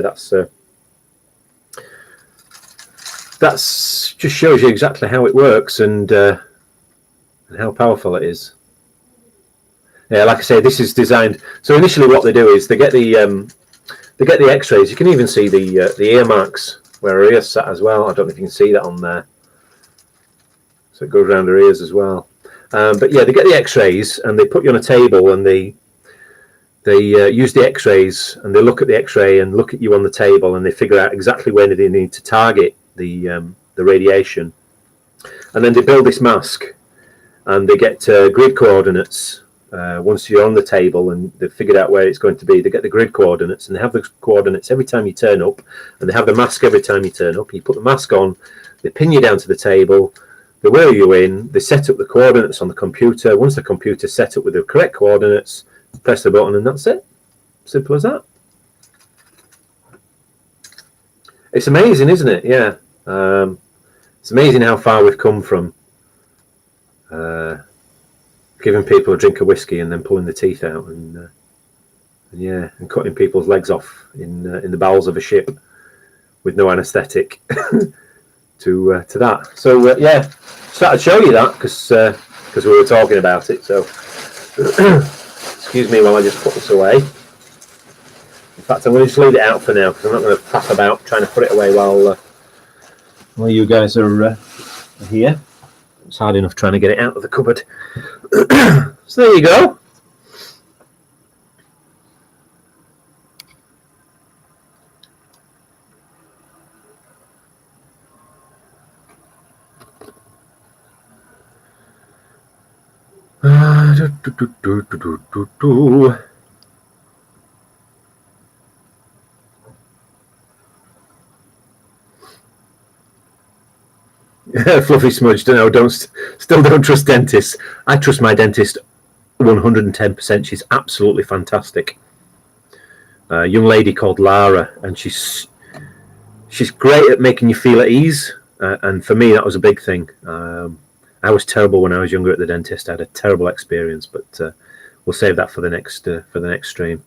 that's just shows you exactly how it works and how powerful it is. Yeah, like I say, this is designed. So initially, what they do is they get the X-rays. You can even see the ear marks where her ears sat as well. I don't know if you can see that on there. So it goes around her ears as well. But yeah, they get the X-rays and they put you on a table and they use the X-rays and they look at the X-ray and look at you on the table and they figure out exactly where they need to target the radiation. And then they build this mask and they get grid coordinates. Once you're on the table and they've figured out where it's going to be, they get the grid coordinates and they have the coordinates every time you turn up, and they have the mask every time you turn up. You put the mask on, they pin you down to the table, they wheel you in, they set up the coordinates on the computer. Once the computer's set up with the correct coordinates, press the button and that's it. Simple as that. It's amazing, isn't it? Yeah. It's amazing how far we've come from giving people a drink of whiskey and then pulling the teeth out and cutting people's legs off in the bowels of a ship with no anaesthetic to that. So yeah, just thought I'd show you that because we were talking about it. So excuse me while I just put this away. In fact, I'm going to just leave it out for now because I'm not going to faff about trying to put it away while you guys are here. It's hard enough trying to get it out of the cupboard. So there you go. Fluffy smudge. Still don't trust dentists. I trust my dentist 110%. She's absolutely fantastic. A young lady called Lara, and she's great at making you feel at ease. And for me, that was a big thing. I was terrible when I was younger at the dentist. I had a terrible experience, but we'll save that for the next stream.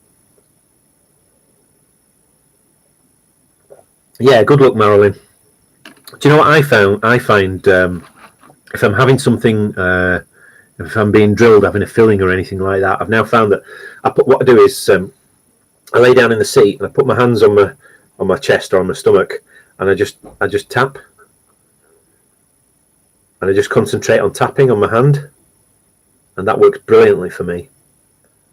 Yeah, good luck, Marilyn. Do you know what I find if I'm having something, if I'm being drilled, having a filling or anything like that, I've now found that what I do is I lay down in the seat and I put my hands on my chest or on my stomach, and I just tap, and I just concentrate on tapping on my hand, and that works brilliantly for me.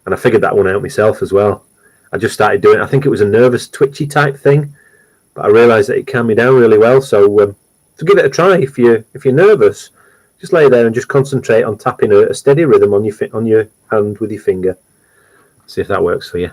And I figured that one out myself as well. I just started doing it. I think it was a nervous, twitchy type thing. but I realised that it calmed me down really well. So give it a try if you're nervous. Just lay there and just concentrate on tapping a steady rhythm on your hand with your finger. See if that works for you.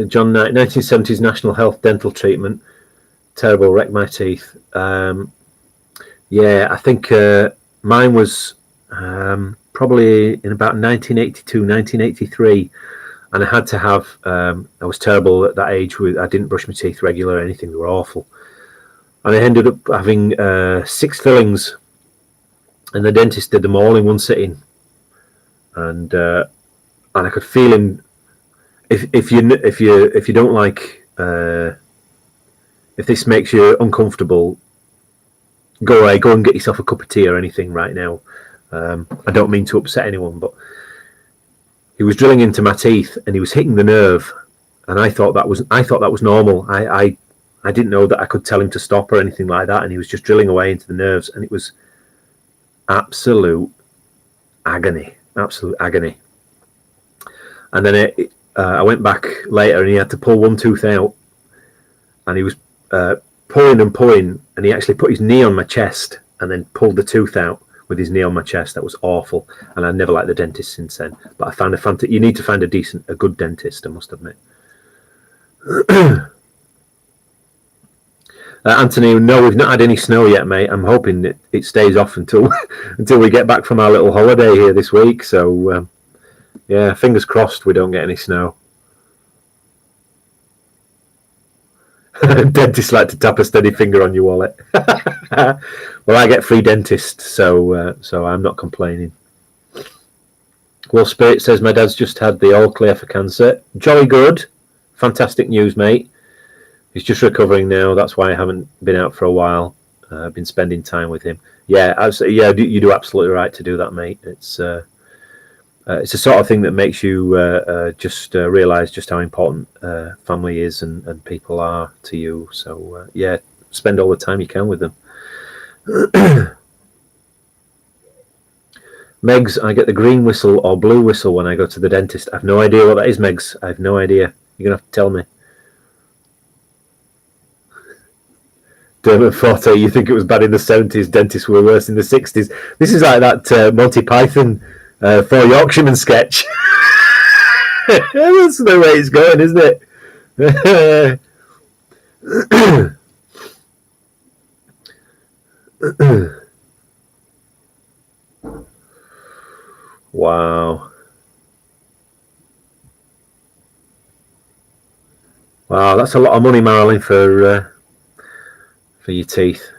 John Knight, 1970s National Health dental treatment. Terrible, wrecked my teeth. Yeah, I think mine was probably in about 1982, 1983. And I had to have, I was terrible at that age. I didn't brush my teeth regular or anything. They were awful. And I ended up having 6 fillings. And the dentist did them all in one sitting. And I could feel him. If you don't like, if this makes you uncomfortable, go away, go and get yourself a cup of tea or anything right now. I don't mean to upset anyone, but he was drilling into my teeth and he was hitting the nerve, and I thought that was normal. I didn't know that I could tell him to stop or anything like that, and he was just drilling away into the nerves, and it was absolute agony. And then I went back later, and he had to pull one tooth out, and he was pulling and pulling, and he actually put his knee on my chest and then pulled the tooth out with his knee on my chest. That was awful, and I never liked the dentist since then. But I found you need to find a good dentist, I must admit. Anthony, no, we've not had any snow yet, mate. I'm hoping that it stays off until we get back from our little holiday here this week. So yeah, fingers crossed we don't get any snow. Dentists like to tap a steady finger on your wallet. Well, I get free dentist, so I'm not complaining. Well, Spirit says my dad's just had the all clear for cancer. Jolly good, fantastic news, mate. He's just recovering now. That's why I haven't been out for a while. I've been spending time with him. Yeah, yeah, you do absolutely right to do that, mate. It's the sort of thing that makes you just realise just how important family is and people are to you. So yeah, spend all the time you can with them. Megs, I get the green whistle or blue whistle when I go to the dentist. I have no idea what that is, Megs. I have no idea. You're going to have to tell me. Dermot Forte, you think it was bad in the 70s, dentists were worse in the 60s. This is like that Monty Python 4 Yorkshiremen sketch. That's the way it's going, isn't it? Wow. Wow, that's a lot of money, Marilyn, for your teeth.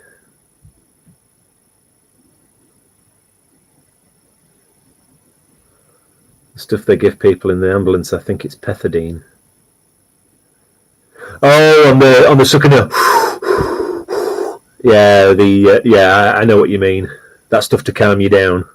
The stuff they give people in the ambulance, I think it's pethidine. Oh, on the sucking up. Yeah, yeah, I know what you mean. That stuff to calm you down.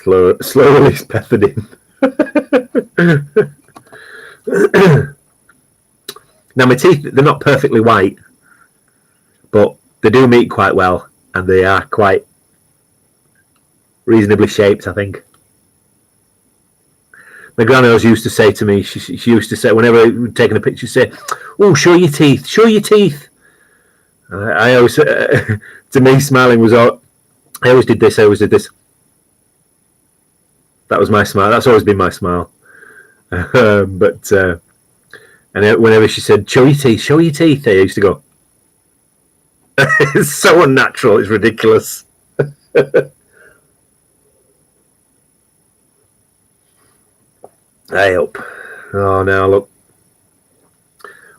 Slow release pethidine. Now my teeth, they're not perfectly white, but they do meet quite well, and they are quite reasonably shaped, I think. My granny used to say to me, she used to say, whenever we were taking a picture, she'd say, "Oh, show your teeth, show your teeth." I always, to me, smiling was all, I always did this. That was my smile. That's always been my smile. But and whenever she said, show your teeth, I used to go, it's so unnatural, it's ridiculous. I hope. Oh, now look,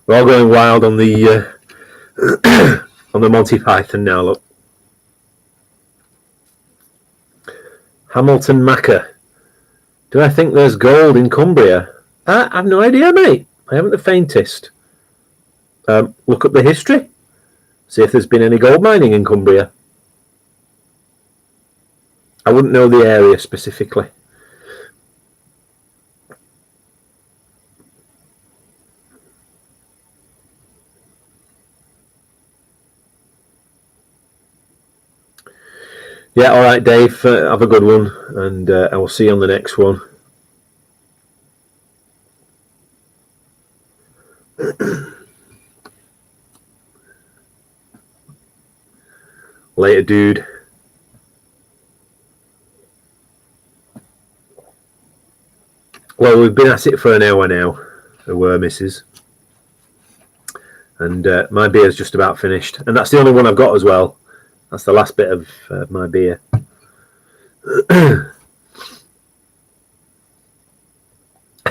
we're all going wild on the on the Monty Python now. Look, Hamilton Macca. Do I think there's gold in Cumbria? I have no idea, mate. I haven't the faintest. look up the history, see if there's been any gold mining in Cumbria. I wouldn't know the area specifically. Yeah, all right, Dave. Have a good one, and I will see you on the next one. Later, dude. Well, we've been at it for an hour now, the Wormisses. And my beer's just about finished. And that's the only one I've got as well. That's the last bit of my beer.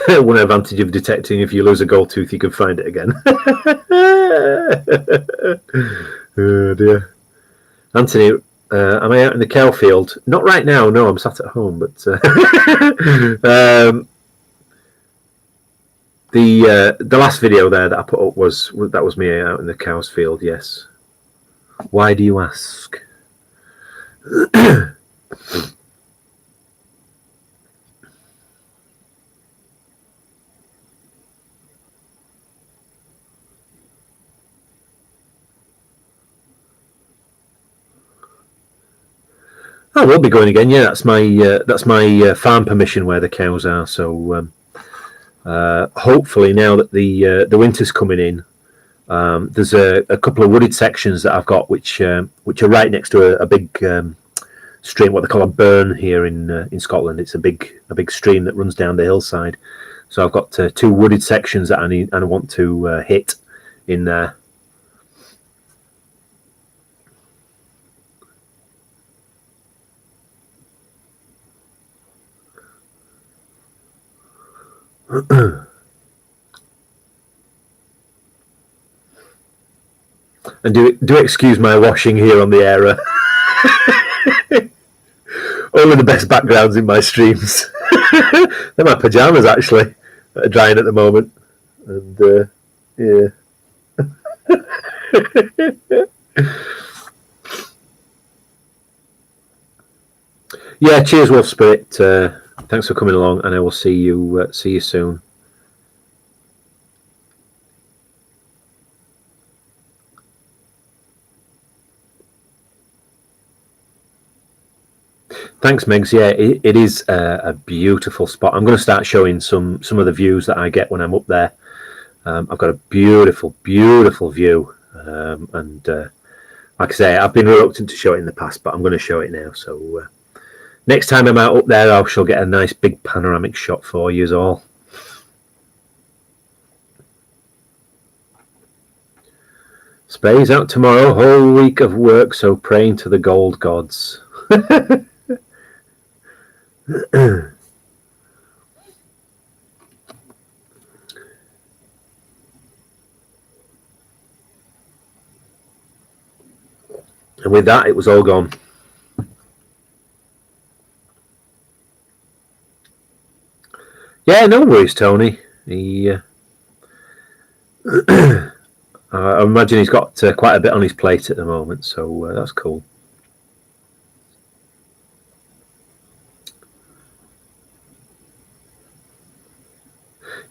One advantage of detecting, if you lose a gold tooth, you can find it again. Oh dear. Anthony, am I out in the cow field? Not right now, no, I'm sat at home, but the last video there that I put up was me out in the cow's field, yes. Why do you ask? I will be going again. Yeah, that's my farm permission where the cows are. So hopefully now that the winter's coming in, there's a couple of wooded sections that I've got which are right next to a big stream, what they call a burn here in Scotland. It's a big stream that runs down the hillside. So I've got 2 wooded sections that I want to hit in there. And do excuse my washing here on the air. Only the best backgrounds in my streams. They're my pajamas actually that are drying at the moment, and yeah. Yeah, cheers, Wolf Spirit. Thanks for coming along, and I will see you soon. Thanks, Megs. Yeah, it is a beautiful spot. I'm going to start showing some of the views that I get when I'm up there. I've got a beautiful, beautiful view, and like I say, I've been reluctant to show it in the past, but I'm going to show it now. So next time I'm out up there, I shall get a nice big panoramic shot for you all. Spay's out tomorrow, whole week of work, so praying to the gold gods. And with that, it was all gone. Yeah, no worries, Tony. He, I imagine he's got quite a bit on his plate at the moment, so that's cool.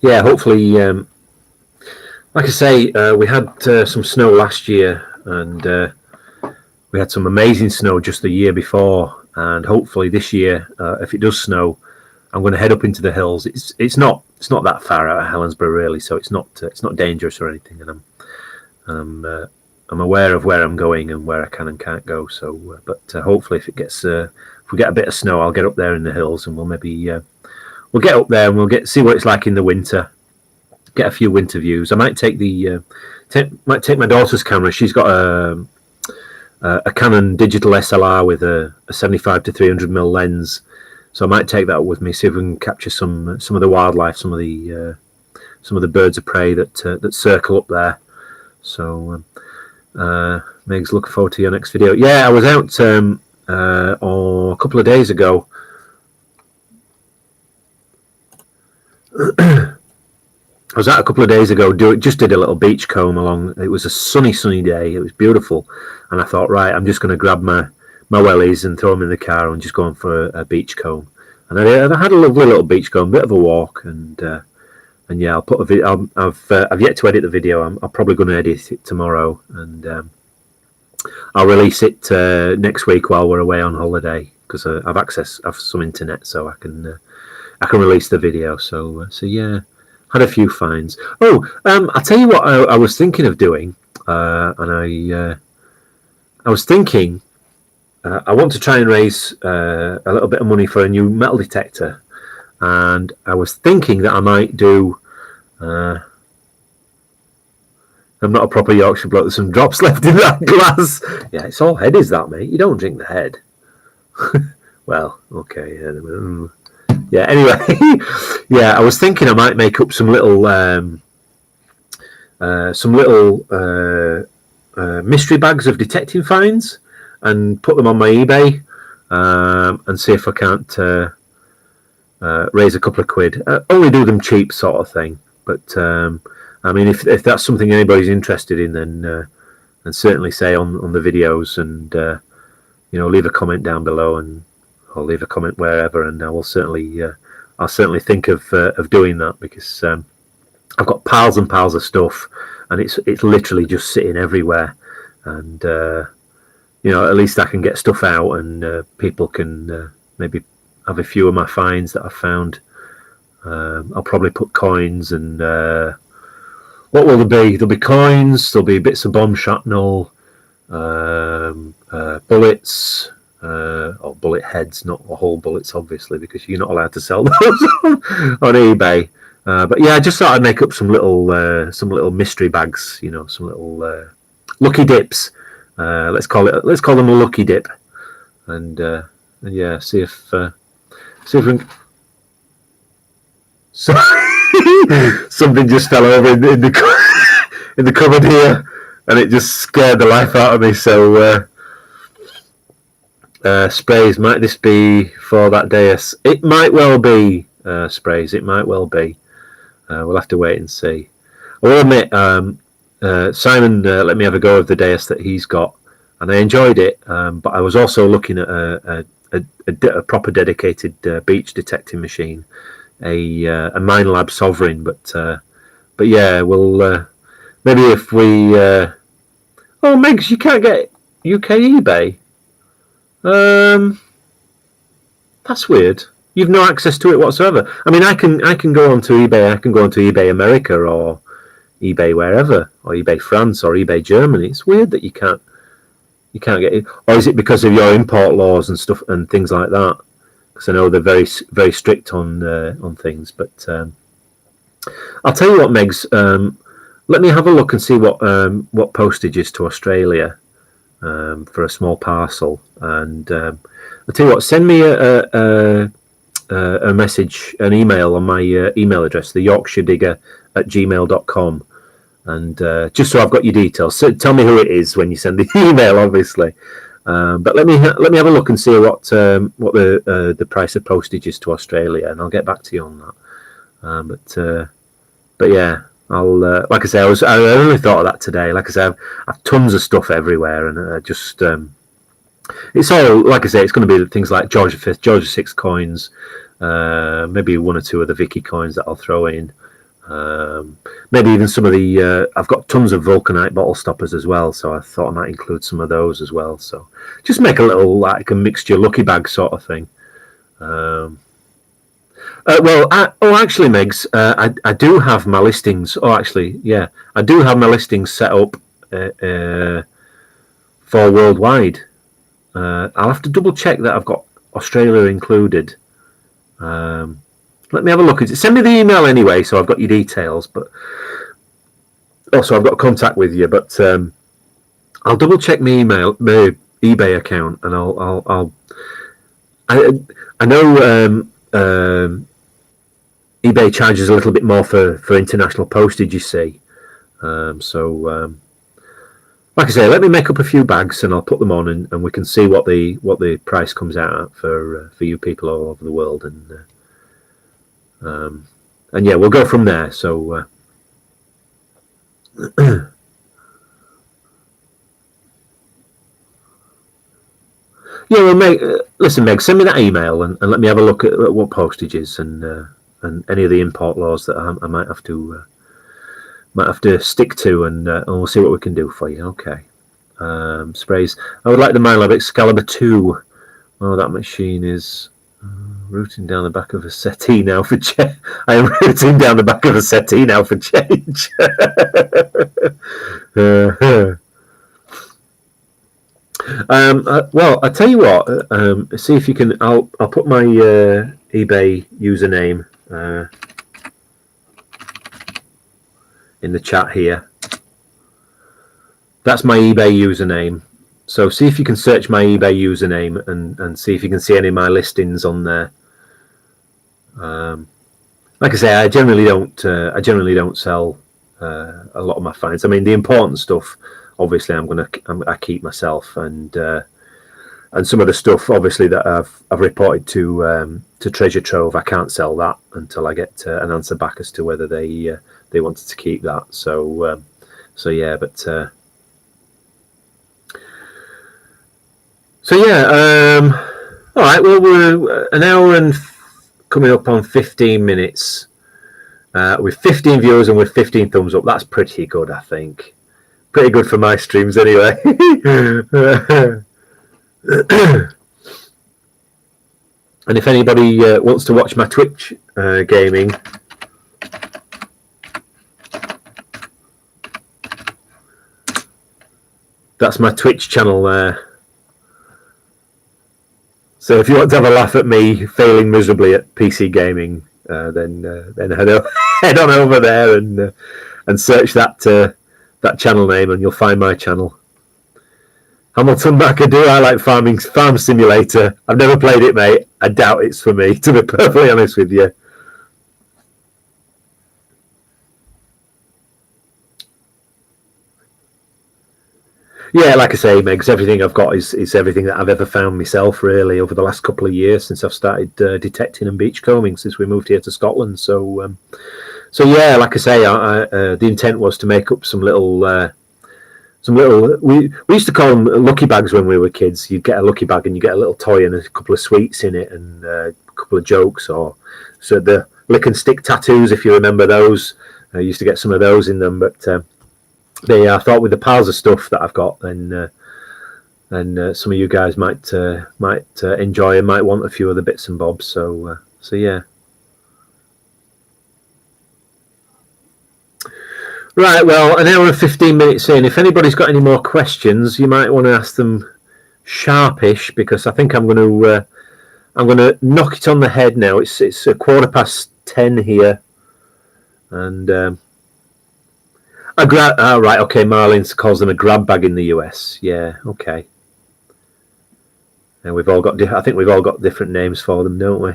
Yeah, hopefully, like I say, we had some snow last year, and we had some amazing snow just the year before, and hopefully this year, if it does snow, I'm going to head up into the hills. It's not that far out of Helensburgh really, so it's not dangerous or anything, and I'm aware of where I'm going and where I can and can't go. So, but hopefully, if we get a bit of snow, I'll get up there in the hills, and we'll maybe we'll get up there and we'll see what it's like in the winter. Get a few winter views. I might take my daughter's camera. She's got a Canon digital SLR with a 75 to 300mm lens, so I might take that with me. See if we can capture some of the wildlife, some of the birds of prey that circle up there. So, Megs, looking forward to your next video. Yeah, I was out a couple of days ago. I was out a couple of days ago. Just did a little beach comb along. It was a sunny day. It was beautiful, and I thought, right, I'm just going to grab my wellies and throw them in the car and just go on for a beach comb. And I had a lovely little beach comb, bit of a walk, and yeah, I'll put a video. I've yet to edit the video. I'm probably going to edit it tomorrow, and I'll release it next week while we're away on holiday, because I've some internet, so I can release the video. So yeah, had a few finds. Oh, I'll tell you what I was thinking of doing, and I was thinking I want to try and raise a little bit of money for a new metal detector, and I was thinking that I might do. I'm not a proper Yorkshire bloke. There's some drops left in that glass. Yeah, it's all head, is that, mate? You don't drink the head. Well, okay. Yeah. Anyway, yeah. I was thinking I might make up some little mystery bags of detecting finds and put them on my eBay, and see if I can't raise a couple of quid. Only do them cheap, sort of thing. But I mean, if that's something anybody's interested in, then certainly say on the videos, and leave a comment down below, and I'll leave a comment wherever, and I'll certainly think of doing that, because I've got piles and piles of stuff, and it's literally just sitting everywhere, and at least I can get stuff out, and people can maybe have a few of my finds that I've found. I'll probably put coins, and what will there be? There'll be coins, there'll be bits of bomb shrapnel, bullets, or bullet heads, not whole bullets, obviously, because you're not allowed to sell those on eBay. But yeah, I just thought I'd make up some little mystery bags, some little lucky dips. Let's call them a lucky dip, and yeah, see if we can. So something just fell over in the cupboard here, and it just scared the life out of me. So sprays, might this be for that dais? It might well be sprays. It might well be. We'll have to wait and see. I will admit, Simon let me have a go of the dais that he's got, and I enjoyed it. But I was also looking at a proper dedicated beach detecting machine. A Minelab Sovereign, but yeah, we'll maybe if we oh, Megs, you can't get UK eBay. That's weird. You've no access to it whatsoever. I mean, I can go onto eBay. I can go onto eBay America, or eBay wherever, or eBay France, or eBay Germany. It's weird that you can't get it. Or is it because of your import laws and stuff and things like that? Because I know they're very, very strict on things. But I'll tell you what, Megs. Let me have a look and see what postage is to Australia for a small parcel. And I'll tell you what. Send me a message, an email on my email address, the YorkshireDigger@gmail.com, and just so I've got your details. So tell me who it is when you send the email, obviously. But let me have a look and see what the price of postage is to Australia, and I'll get back to you on that. But yeah, I'll like I say, I only thought of that today. Like I say, I've tons of stuff everywhere, and just it's all, like I say, it's going to be things like George V, George VI coins, maybe one or two of the Vicky coins that I'll throw in. Maybe even some of the I've got tons of vulcanite bottle stoppers as well, so I thought I might include some of those as well. So just make a little like a mixture lucky bag sort of thing. Actually, Megs, I do have my listings. Oh, actually, yeah, I do have my listings set up for worldwide. I'll have to double check that I've got Australia included. Let me have a look. Send me the email anyway, so I've got your details. But also, I've got contact with you. But I'll double check my eBay account, and I know eBay charges a little bit more for international postage. You see, like I say, let me make up a few bags, and I'll put them on, and we can see what the price comes out at for you people all over the world, and yeah, we'll go from there. So Yeah, well, Meg, listen, Meg, send me that email and let me have a look at what postage is and any of the import laws that I might have to stick to, and we'll see what we can do for you. Okay. Sprays. I would like the Minelab Excalibur 2. Oh, that machine is rooting down the back of a settee now for change. I am rooting down the back of a settee now for change. Well, I tell you what. See if you can. I'll put my eBay username in the chat here. That's my eBay username. So see if you can search my eBay username and see if you can see any of my listings on there. Like I say, I generally don't sell a lot of my finds. I mean, the important stuff, obviously, I keep myself, and some of the stuff, obviously, that I've reported to Treasure Trove, I can't sell that until I get an answer back as to whether they wanted to keep that. So yeah, but so yeah. All right. Well, we're an hour and coming up on 15 minutes. With 15 viewers and with 15 thumbs up, that's pretty good, I think. Pretty good for my streams, anyway. And if anybody wants to watch my Twitch gaming, that's my Twitch channel there. So if you want to have a laugh at me failing miserably at PC gaming, then head on over there and search that channel name, and you'll find my channel. Hamilton McAdoo, I like Farm Simulator. I've never played it, mate. I doubt it's for me, to be perfectly honest with you. Yeah, like I say, Megs, everything I've got is everything that I've ever found myself, really, over the last couple of years since I've started detecting and beachcombing, since we moved here to Scotland. So yeah, like I say, the intent was to make up some little. We used to call them lucky bags when we were kids. You'd get a lucky bag and you get a little toy and a couple of sweets in it and a couple of jokes, or so the lick and stick tattoos, if you remember those. I used to get some of those in them, but. I thought with the piles of stuff that I've got, then some of you guys might enjoy and might want a few other bits and bobs. So yeah. Right. Well, an hour and 15 minutes in. If anybody's got any more questions, you might want to ask them sharpish, because I think I'm going to knock it on the head now. It's 10:15 here, and. Right, okay. Marlins calls them a grab bag in the US. Yeah, okay. And I think we've all got different names for them, don't we?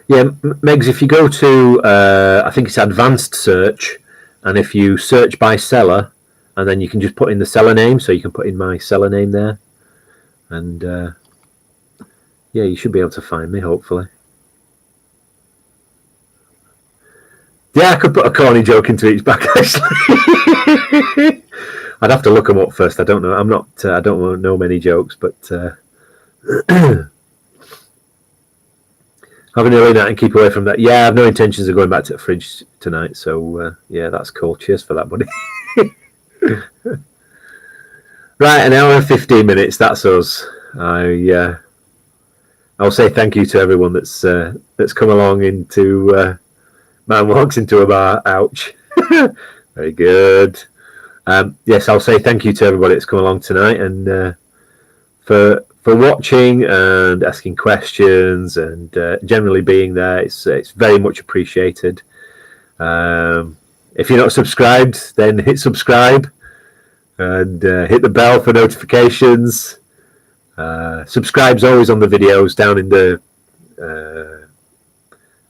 Yeah, Megs, if you go to, I think it's advanced search, and if you search by seller, and then you can just put in the seller name, so you can put in my seller name there, and yeah, you should be able to find me, hopefully. Yeah, I could put a corny joke into each back, actually. I'd have to look them up first. I don't know. I don't know many jokes, but have an early night and keep away from that. Yeah, I have no intentions of going back to the fridge tonight. So yeah, that's cool. Cheers for that, buddy. Right, an hour and 15 minutes. That's us. I'll say thank you to everyone that's come along into. Man walks into a bar. Ouch. Very good. Yes, I'll say thank you to everybody that's come along tonight, and for watching and asking questions and generally being there. It's very much appreciated. If you're not subscribed, then hit subscribe and hit the bell for notifications. Subscribe's always on the videos down in the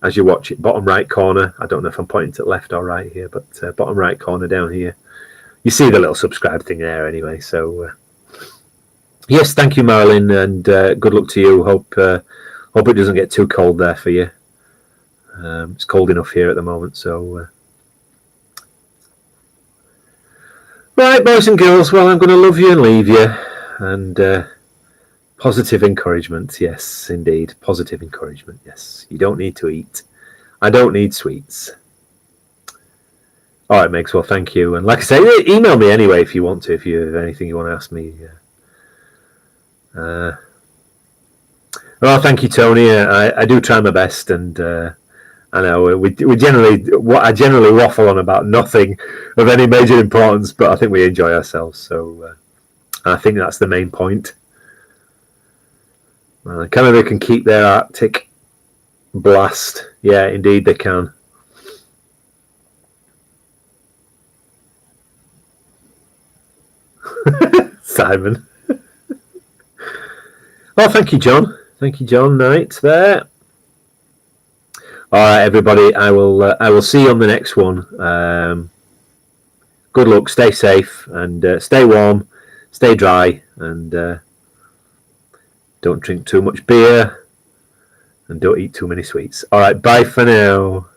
as you watch it, bottom right corner. I don't know if I'm pointing to the left or right here, but bottom right corner down here. You see the little subscribe thing there anyway. So yes, thank you, Marlin, and good luck to you. Hope it doesn't get too cold there for you. It's cold enough here at the moment, so. Right, boys and girls, well, I'm going to love you and leave you. And positive encouragement, yes, indeed. Positive encouragement, yes. You don't need to eat. I don't need sweets. All right, Megs, well, thank you. And like I say, email me anyway if you want to, if you have anything you want to ask me. Well, thank you, Tony. I do try my best, and I know we generally I generally waffle on about nothing of any major importance, but I think we enjoy ourselves. So I think that's the main point. Canada can keep their Arctic blast. Yeah, indeed they can. Simon. Well, thank you, John. Thank you, John Knight there. All right, everybody. I will see you on the next one. Good luck. Stay safe and stay warm, stay dry, and don't drink too much beer and don't eat too many sweets. All right, bye for now.